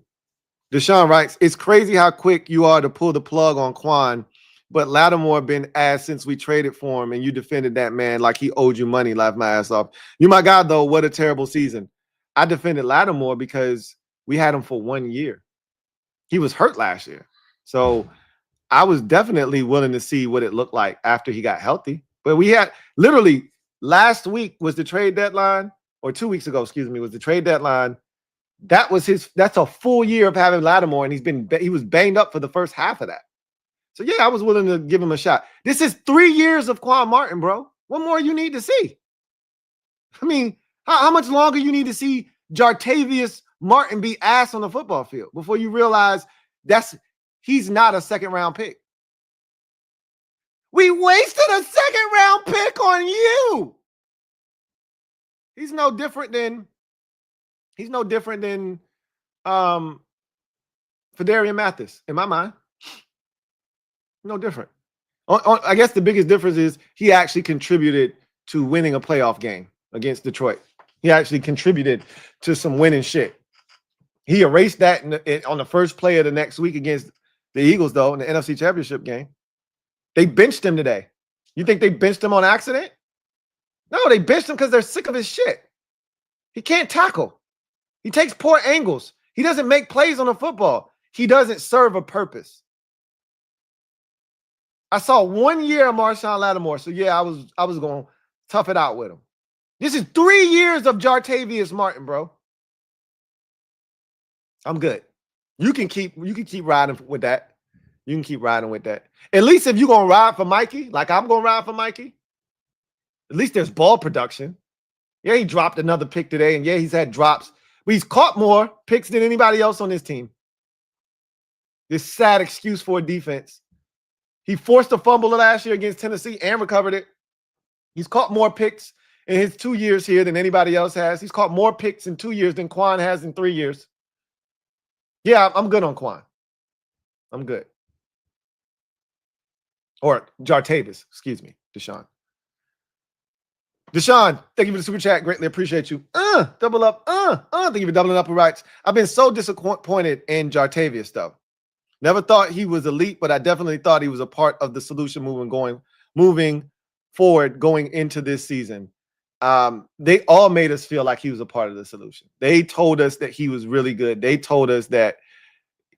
Deshaun writes, it's crazy how quick you are to pull the plug on Quan, but Lattimore been asked since we traded for him, and you defended that man like he owed you money. Laughed my ass off. You, my God, though, what a terrible season. I defended Lattimore because we had him for 1 year. He was hurt last year. So I was definitely willing to see what it looked like after he got healthy. But we had literally last week was the trade deadline, or 2 weeks ago, excuse me, was the trade deadline. That's a full year of having Lattimore, and he was banged up for the first half of that. So yeah, I was willing to give him a shot. This is 3 years of Quan Martin, bro. What more you need to see? I mean, how much longer you need to see Jartavius Martin be ass on the football field before you realize he's not a second-round pick? We wasted a second-round pick on you. He's no different than For Darian Mathis, in my mind, no different. I guess the biggest difference is he actually contributed to winning a playoff game against Detroit. He actually contributed to some winning shit. He erased that on the first play of the next week against the Eagles, though, in the NFC Championship game. They benched him today. You think they benched him on accident? No, they benched him because they're sick of his shit. He can't tackle. He takes poor angles. He doesn't make plays on the football. He doesn't serve a purpose. I saw 1 year of Marshawn Lattimore, so yeah, I was going to tough it out with him. This is 3 years of Jartavius Martin, bro. I'm good. You can keep riding with that. You can keep riding with that. At least if you're going to ride for Mikey, like I'm going to ride for Mikey, at least there's ball production. Yeah, he dropped another pick today, and yeah, he's had drops, but he's caught more picks than anybody else on this team. This sad excuse for a defense. He forced a fumble last year against Tennessee and recovered it. He's caught more picks in his 2 years here than anybody else has. He's caught more picks in 2 years than Quan has in 3 years. Yeah, I'm good on Quan. I'm good. Or Jartavius, excuse me, Deshaun. Deshaun, thank you for the super chat. Greatly appreciate you. Double up. Thank you for doubling up with rights. I've been so disappointed in Jartavius, though. Never thought he was elite, but I definitely thought he was a part of the solution moving forward going into this season. They all made us feel like he was a part of the solution. They told us that he was really good. They told us that,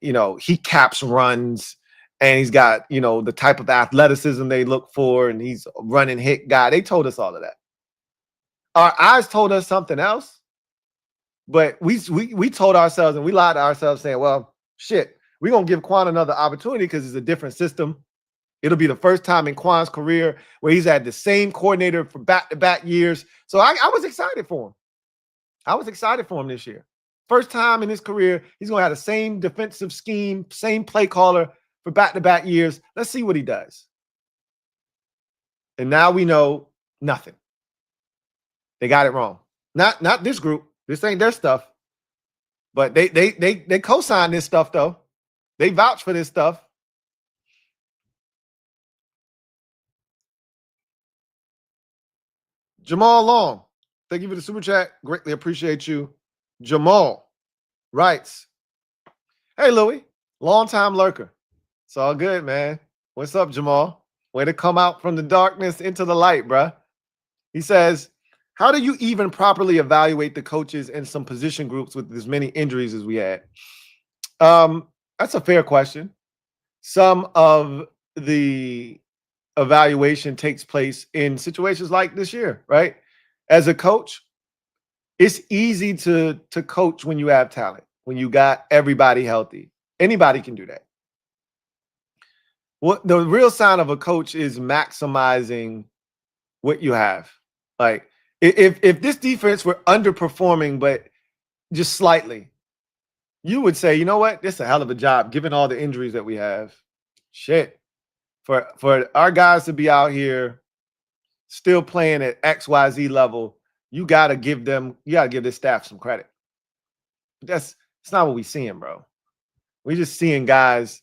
he caps runs and he's got, the type of athleticism they look for, and he's a run and hit guy. They told us all of that. Our eyes told us something else, but we told ourselves and we lied to ourselves saying, well, shit, we're going to give Quan another opportunity because it's a different system. It'll be the first time in Quan's career where he's had the same coordinator for back-to-back years. So I was excited for him. I was excited for him this year. First time in his career, he's going to have the same defensive scheme, same play caller for back-to-back years. Let's see what he does. And now we know nothing. They got it wrong. Not this group. This ain't their stuff. But they co-signed this stuff, though. They vouch for this stuff. Jamal Long, thank you for the super chat. Greatly appreciate you. Jamal writes, hey, Louie, long-time lurker. It's all good, man. What's up, Jamal? Way to come out from the darkness into the light, bruh. He says, how do you even properly evaluate the coaches and some position groups with as many injuries as we had? That's a fair question. Some of the evaluation takes place in situations like this year, right? As a coach, it's easy to coach when you have talent, when you got everybody healthy. Anybody can do that. What the real sign of a coach is maximizing what you have. Like if this defense were underperforming, but just slightly, you would say, you know what? This is a hell of a job, given all the injuries that we have. Shit. For our guys to be out here still playing at XYZ level, you got to give this staff some credit. It's not what we seeing, bro. We just seeing guys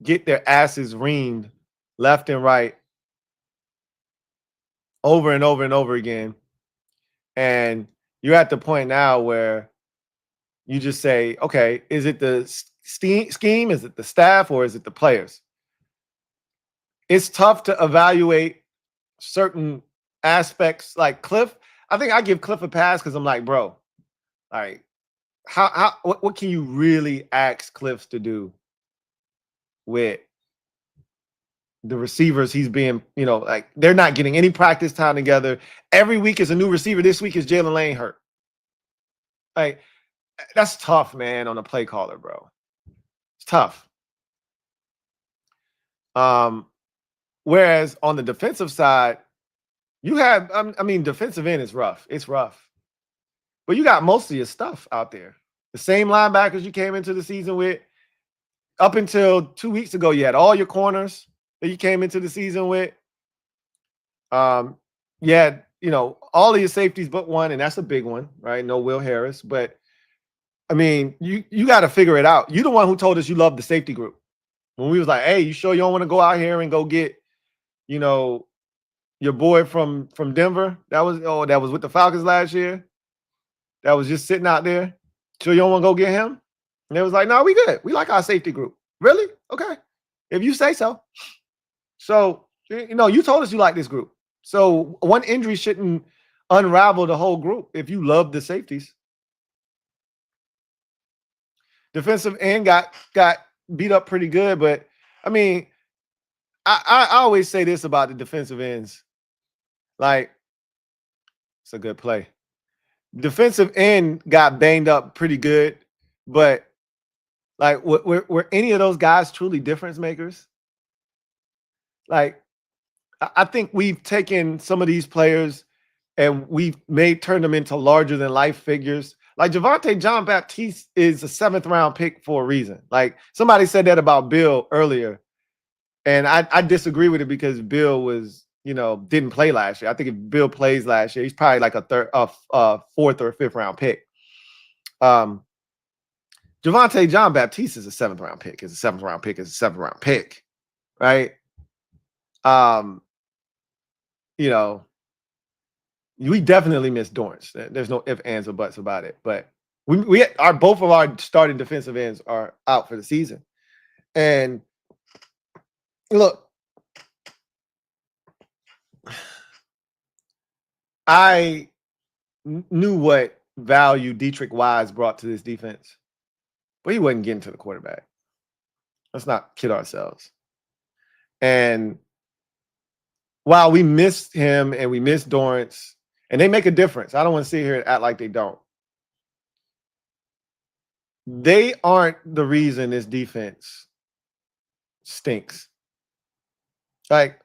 get their asses reamed left and right over and over and over again. And you're at the point now where you just say, okay, is it the scheme? Is it the staff? Or is it the players? It's tough to evaluate certain aspects like Cliff. I think I give Cliff a pass because I'm like, bro, all right, what can you really ask Cliff to do with the receivers he's being, like they're not getting any practice time together. Every week is a new receiver. This week is Jalen Lane hurt. Like, that's tough, man, on a play caller, bro. It's tough. Whereas on the defensive side, you have, defensive end is rough. It's rough. But you got most of your stuff out there. The same linebackers you came into the season with. Up until 2 weeks ago, you had all your corners that you came into the season with. You had, all of your safeties but one, and that's a big one, right? No Will Harris. But I mean, you got to figure it out. You're the one who told us you love the safety group. When we was like, hey, you sure you don't want to go out here and go get, you know, your boy from Denver? That was with the Falcons last year. That was just sitting out there. Sure you don't want to go get him? And they was like, no, we good. We like our safety group. Really? Okay. If you say so. So, you know, you told us you like this group. So one injury shouldn't unravel the whole group if you love the safeties. Defensive end got beat up pretty good, but I mean, I always say this about the defensive ends. Like, it's a good play. Defensive end got banged up pretty good, but like, were any of those guys truly difference makers? Like, I think we've taken some of these players and we've turned them into larger than life figures. Like Javonte Jean-Baptiste is a 7th round pick for a reason. Like somebody said that about Bill earlier. And I disagree with it because Bill was, you know, didn't play last year. I think if Bill plays last year, he's probably like a 4th or 5th round pick. Javonte Jean-Baptiste is a 7th round pick. Is a 7th round pick. Is a 7th round pick. Right. You know, we definitely missed Dorrance. There's no ifs, ands, or buts about it. But both of our starting defensive ends are out for the season. And look, I knew what value Dietrich Wise brought to this defense, but he wasn't getting to the quarterback. Let's not kid ourselves. And while we missed him and we missed Dorrance, and they make a difference. I don't want to sit here and act like they don't. They aren't the reason this defense stinks. Like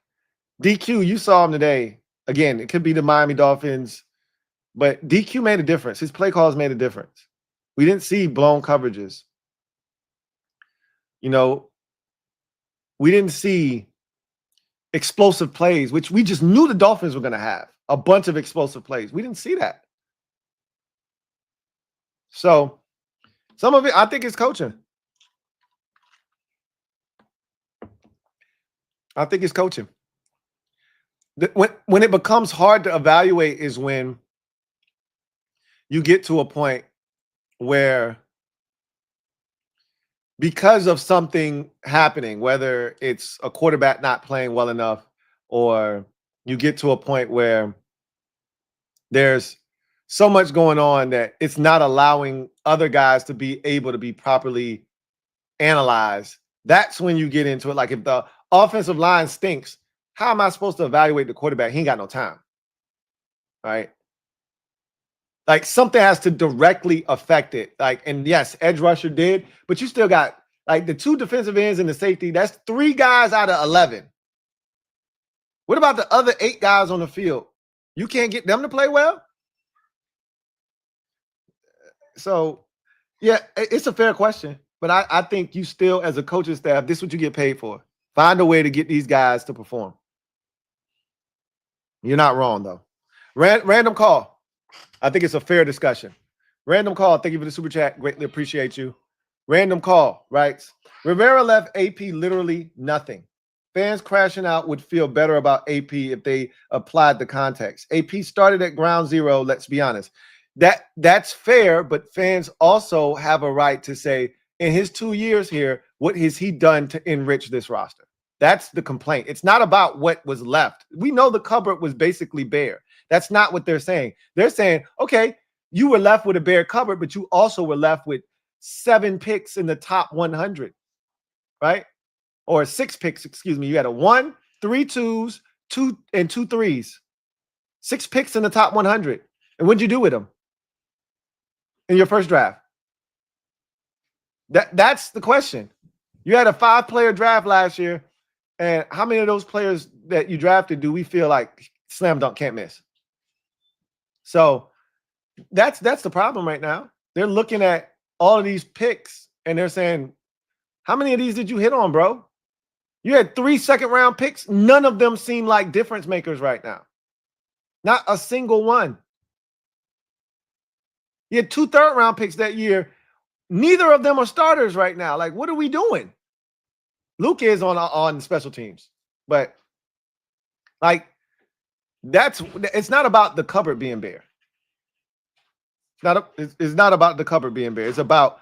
DQ, you saw him today. Again, it could be the Miami Dolphins, but DQ made a difference. His play calls made a difference. We didn't see blown coverages. You know, we didn't see explosive plays, which we just knew the Dolphins were going to have. A bunch of explosive plays. We didn't see that. So some of it, I think, is coaching. I think it's coaching. When it becomes hard to evaluate is when you get to a point where because of something happening, whether it's a quarterback not playing well enough or you get to a point where there's so much going on that it's not allowing other guys to be able to be properly analyzed. That's when you get into it. Like if the offensive line stinks, how am I supposed to evaluate the quarterback? He ain't got no time. Right? Like something has to directly affect it. Like, and yes, edge rusher did, but you still got like the 2 defensive ends and the safety. That's 3 guys out of 11. What about the other 8 guys on the field? You can't get them to play well? So, yeah, it's a fair question. But I think you still, as a coaching staff, this is what you get paid for. Find a way to get these guys to perform. You're not wrong, though. Random call. I think it's a fair discussion. Random call. Thank you for the super chat. Greatly appreciate you. Random call, right? Rivera left AP literally nothing. Fans crashing out would feel better about AP if they applied the context. AP started at ground zero, let's be honest. That's fair, but fans also have a right to say, in his 2 years here, what has he done to enrich this roster? That's the complaint. It's not about what was left. We know the cupboard was basically bare. That's not what they're saying. They're saying, okay, you were left with a bare cupboard, but you also were left with 7 picks in the top 100, right? Or 6 picks, excuse me. You had a 1, 3 2s, 2 and 2 3s. 6 picks in the top 100. And what'd you do with them in your first draft? That's the question. You had a 5-player draft last year, and how many of those players that you drafted do we feel like slam dunk can't miss? So that's the problem right now. They're looking at all of these picks, and they're saying, how many of these did you hit on, bro? You had 3 second-round picks. None of them seem like difference makers right now. Not a single one. You had 2 third-round picks that year. neither of them are starters right now. Like, what are we doing? Luke is on special teams, but like it's not about the cupboard being bare. It's not about the cupboard being bare. It's about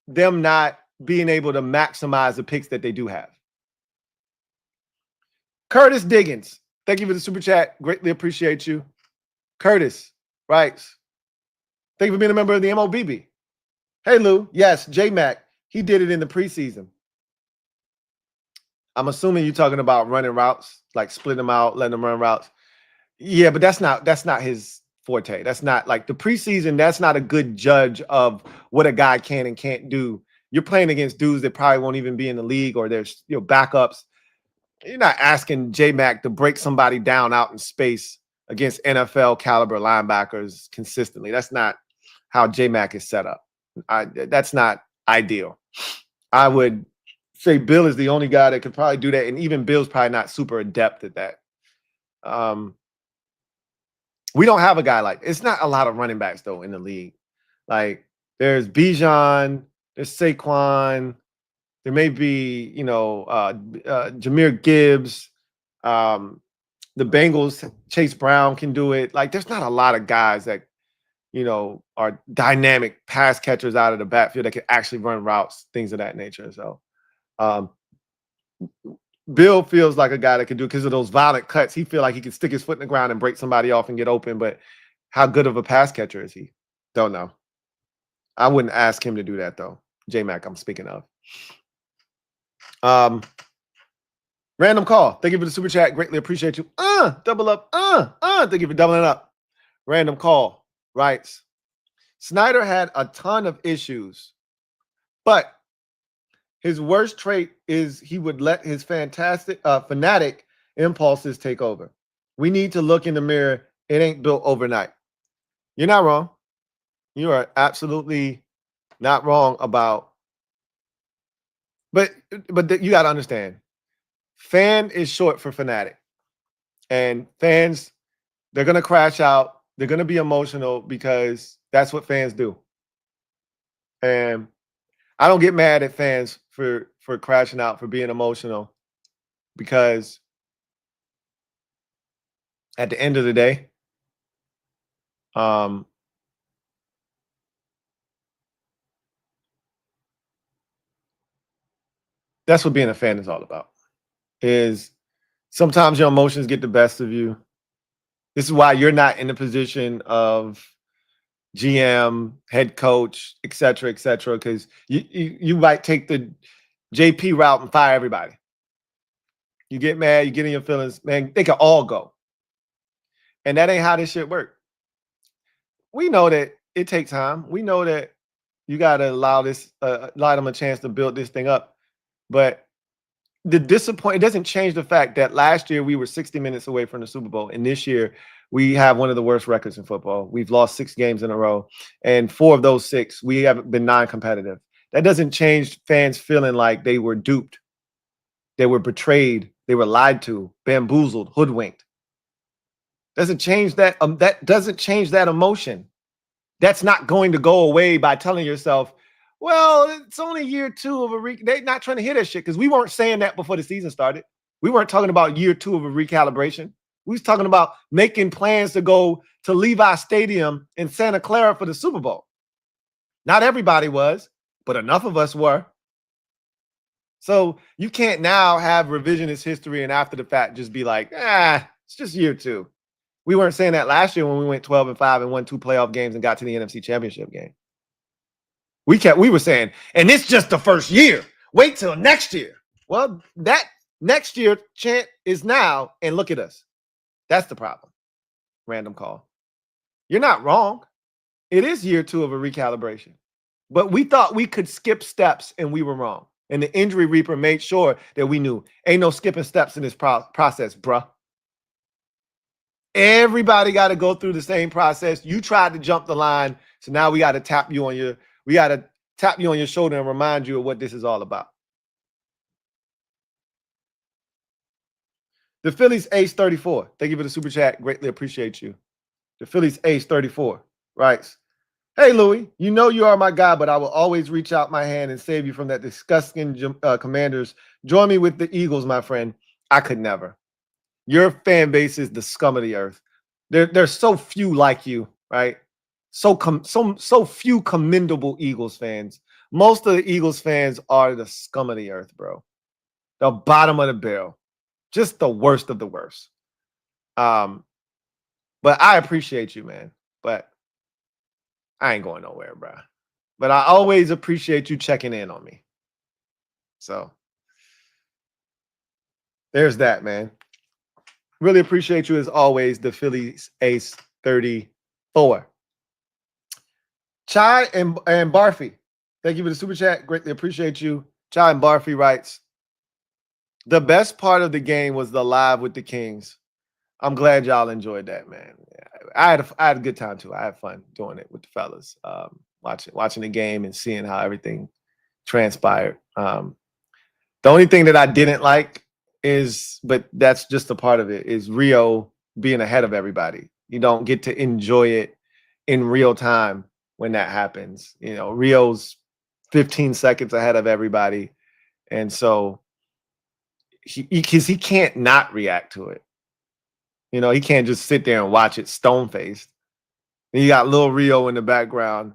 them not being able to maximize the picks that they do have. Curtis Diggins, thank you for the super chat. Greatly appreciate you. Curtis writes, thank you for being a member of the MOBB. Hey, Lou. Yes, J-Mac. He did it in the preseason. I'm assuming you're talking about running routes, like splitting them out, letting them run routes. Yeah, but that's not his forte. That's not like the preseason. That's not a good judge of what a guy can and can't do. You're playing against dudes that probably won't even be in the league, or there's backups. You're not asking J-Mac to break somebody down out in space against NFL caliber linebackers consistently. That's not how J-Mac is set up. That's not ideal. I would say Bill is the only guy that could probably do that, and even Bill's probably not super adept at that. We don't have a guy like it's not a lot of running backs though in the league. Like there's Bijan, there's Saquon, there may be Jahmyr Gibbs. The Bengals, Chase Brown can do it. Like there's not a lot of guys that are dynamic pass catchers out of the backfield that can actually run routes, things of that nature. So Bill feels like a guy that can do it because of those violent cuts. He feels like he can stick his foot in the ground and break somebody off and get open. But how good of a pass catcher is he? Don't know. I wouldn't ask him to do that though. J-Mac, I'm speaking of. Random call. Thank you for the super chat. Greatly appreciate you. Double up. Thank you for doubling up. Random call writes, Snyder had a ton of issues, but his worst trait is he would let his fanatic impulses take over. We need to look in the mirror. It ain't built overnight. You're not wrong. You are absolutely not wrong about. But you got to understand, fan is short for fanatic, and fans, they're gonna crash out. They're gonna be emotional because that's what fans do. And I don't get mad at fans for crashing out, for being emotional, because at the end of the day, that's what being a fan is all about. Is sometimes your emotions get the best of you. This is why you're not in the position of GM, head coach, et cetera, because you might take the JP route and fire everybody. You get mad, you get in your feelings, man, they can all go. And that ain't how this shit work. We know that it takes time. We know that you got to allow them a chance to build this thing up. But the disappointment, it doesn't change the fact that last year we were 60 minutes away from the Super Bowl. And this year we have one of the worst records in football. We've lost 6 games in a row. And 4 of those 6, we haven't been non-competitive. That doesn't change fans feeling like they were duped. They were betrayed. They were lied to, bamboozled, hoodwinked. Doesn't change that. That doesn't change that emotion. That's not going to go away by telling yourself, well, it's only year 2 of a they're not trying to hear that shit, because we weren't saying that before the season started. We weren't talking about year 2 of a recalibration. We was talking about making plans to go to Levi Stadium in Santa Clara for the Super Bowl. Not everybody was, but enough of us were. So you can't now have revisionist history and after the fact just be like, it's just year 2. We weren't saying that last year when we went 12-5 and won 2 playoff games and got to the NFC Championship game. We were saying, and it's just the first year. Wait till next year. Well, that next year chant is now, and look at us. That's the problem. Random call. You're not wrong. It is year 2 of a recalibration. But we thought we could skip steps, and we were wrong. And the injury reaper made sure that we knew ain't no skipping steps in this process, bruh. Everybody got to go through the same process. You tried to jump the line, so now we got to tap you on your shoulder and remind you of what this is all about. The Phillies Ace 34. Thank you for the super chat. Greatly appreciate you. The Phillies Ace 34 writes, Hey, Louie, you know you are my guy, but I will always reach out my hand and save you from that disgusting Commanders. Join me with the Eagles, my friend. I could never. Your fan base is the scum of the earth. There's so few like you, right? So few commendable Eagles fans. Most of the Eagles fans are the scum of the earth, bro. The bottom of the barrel. Just the worst of the worst. But I appreciate you, man. But I ain't going nowhere, bro. But I always appreciate you checking in on me. So there's that, man. Really appreciate you as always, the Phillies Ace 34. Chai and Barfi, thank you for the super chat. Greatly appreciate you. Chai and Barfi writes, the best part of the game was the live with the Kings. I'm glad y'all enjoyed that, man. I had a good time too. I had fun doing it with the fellas, watching the game and seeing how everything transpired. The only thing that I didn't like is, but that's just a part of it, is Rio being ahead of everybody. You don't get to enjoy it in real time when that happens. You know, Rio's 15 seconds ahead of everybody. And so he can't not react to it. You know, he can't just sit there and watch it stone-faced. And you got Lil Rio in the background.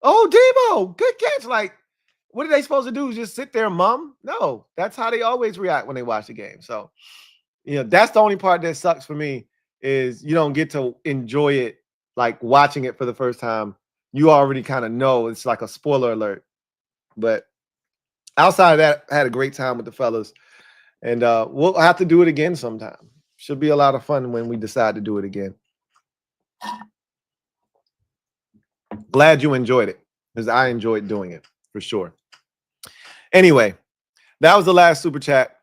Oh, Debo, good catch. Like, what are they supposed to do? Just sit there and mum? No, that's how they always react when they watch the game. So, you know, that's the only part that sucks for me, is you don't get to enjoy it, like watching it for the first time. You already kind of know. It's like a spoiler alert. But outside of that, I had a great time with the fellas. And we'll have to do it again sometime. Should be a lot of fun when we decide to do it again. Glad you enjoyed it, because I enjoyed doing it for sure. Anyway, that was the last super chat.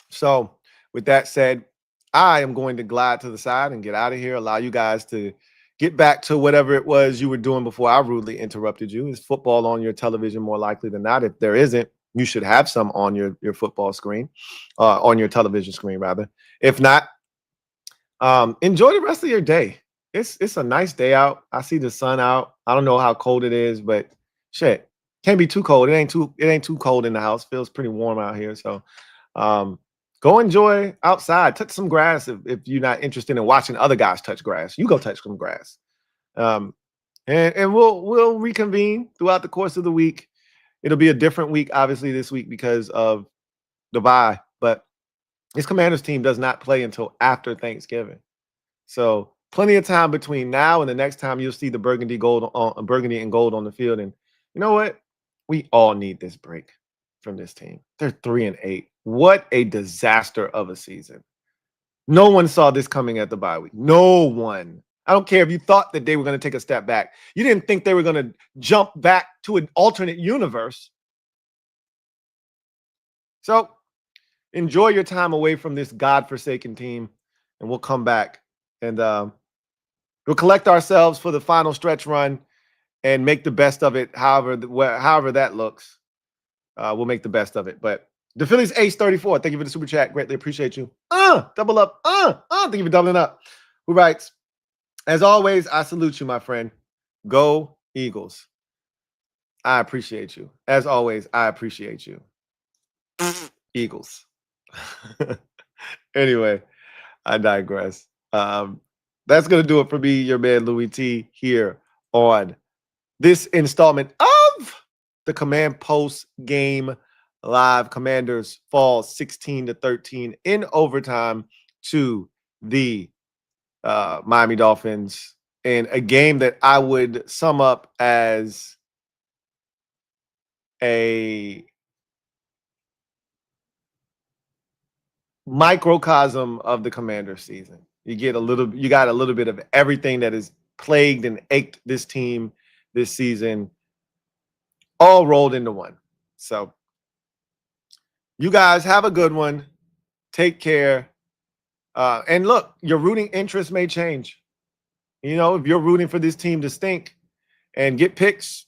So with that said, I am going to glide to the side and get out of here, allow you guys to get back to whatever it was you were doing before I rudely interrupted you. Is football on your television more likely than not? If there isn't, you should have some on your football screen, on your television screen, rather. If not, enjoy the rest of your day. It's a nice day out. I see the sun out. I don't know how cold it is, but shit, can't be too cold. It ain't too cold in the house. Feels pretty warm out here. So go enjoy outside. Touch some grass if you're not interested in watching other guys touch grass. You go touch some grass. And we'll reconvene throughout the course of the week. It'll be a different week, obviously, this week because of the bye. But this Commanders team does not play until after Thanksgiving. So plenty of time between now and the next time you'll see the burgundy and gold on the field. And you know what? We all need this break from this team. They're 3-8. What a disaster of a season. No one saw this coming at the bye week. No one. I don't care if you thought that they were going to take a step back. You didn't think they were going to jump back to an alternate universe. So enjoy your time away from this godforsaken team, and we'll come back and we'll collect ourselves for the final stretch run and make the best of it. However that looks, we'll make the best of it. But the Phillies Ace 34, thank you for the super chat. Greatly appreciate you. Double up. Thank you for doubling up. Who writes, as always, I salute you, my friend. Go Eagles. I appreciate you. As always, I appreciate you. Eagles. Anyway, I digress. That's going to do it for me, your man Louie T, here on this installment of the Command Post Game Live. Commanders fall 16-13 in overtime to the Miami Dolphins in a game that I would sum up as a microcosm of the Commanders season. You got a little bit of everything that has plagued and ached this team this season, all rolled into one. So you guys have a good one. Take care. And look, your rooting interest may change. You know, if you're rooting for this team to stink and get picks,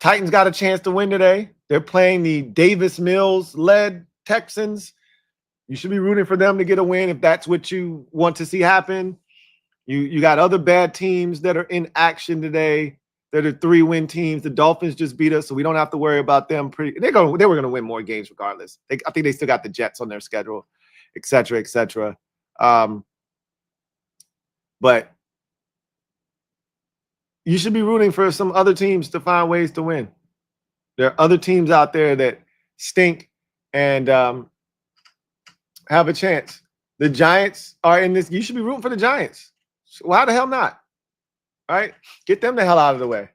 Titans got a chance to win today. They're playing the Davis Mills-led Texans. You should be rooting for them to get a win if that's what you want to see happen. You got other bad teams that are in action today. They're the 3-win teams. The Dolphins just beat us, so we don't have to worry about them. They were going to win more games regardless. I think they still got the Jets on their schedule, et cetera, et cetera. But you should be rooting for some other teams to find ways to win. There are other teams out there that stink and have a chance. The Giants are in this. You should be rooting for the Giants. Why the hell not? All right? Get them the hell out of the way.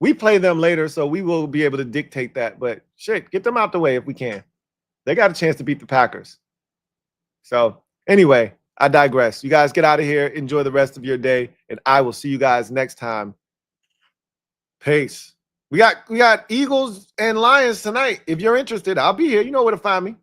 We play them later, so we will be able to dictate that. But shit, get them out the way if we can. They got a chance to beat the Packers. So anyway, I digress. You guys get out of here. Enjoy the rest of your day, and I will see you guys next time. Peace. We got Eagles and Lions tonight. If you're interested, I'll be here. You know where to find me.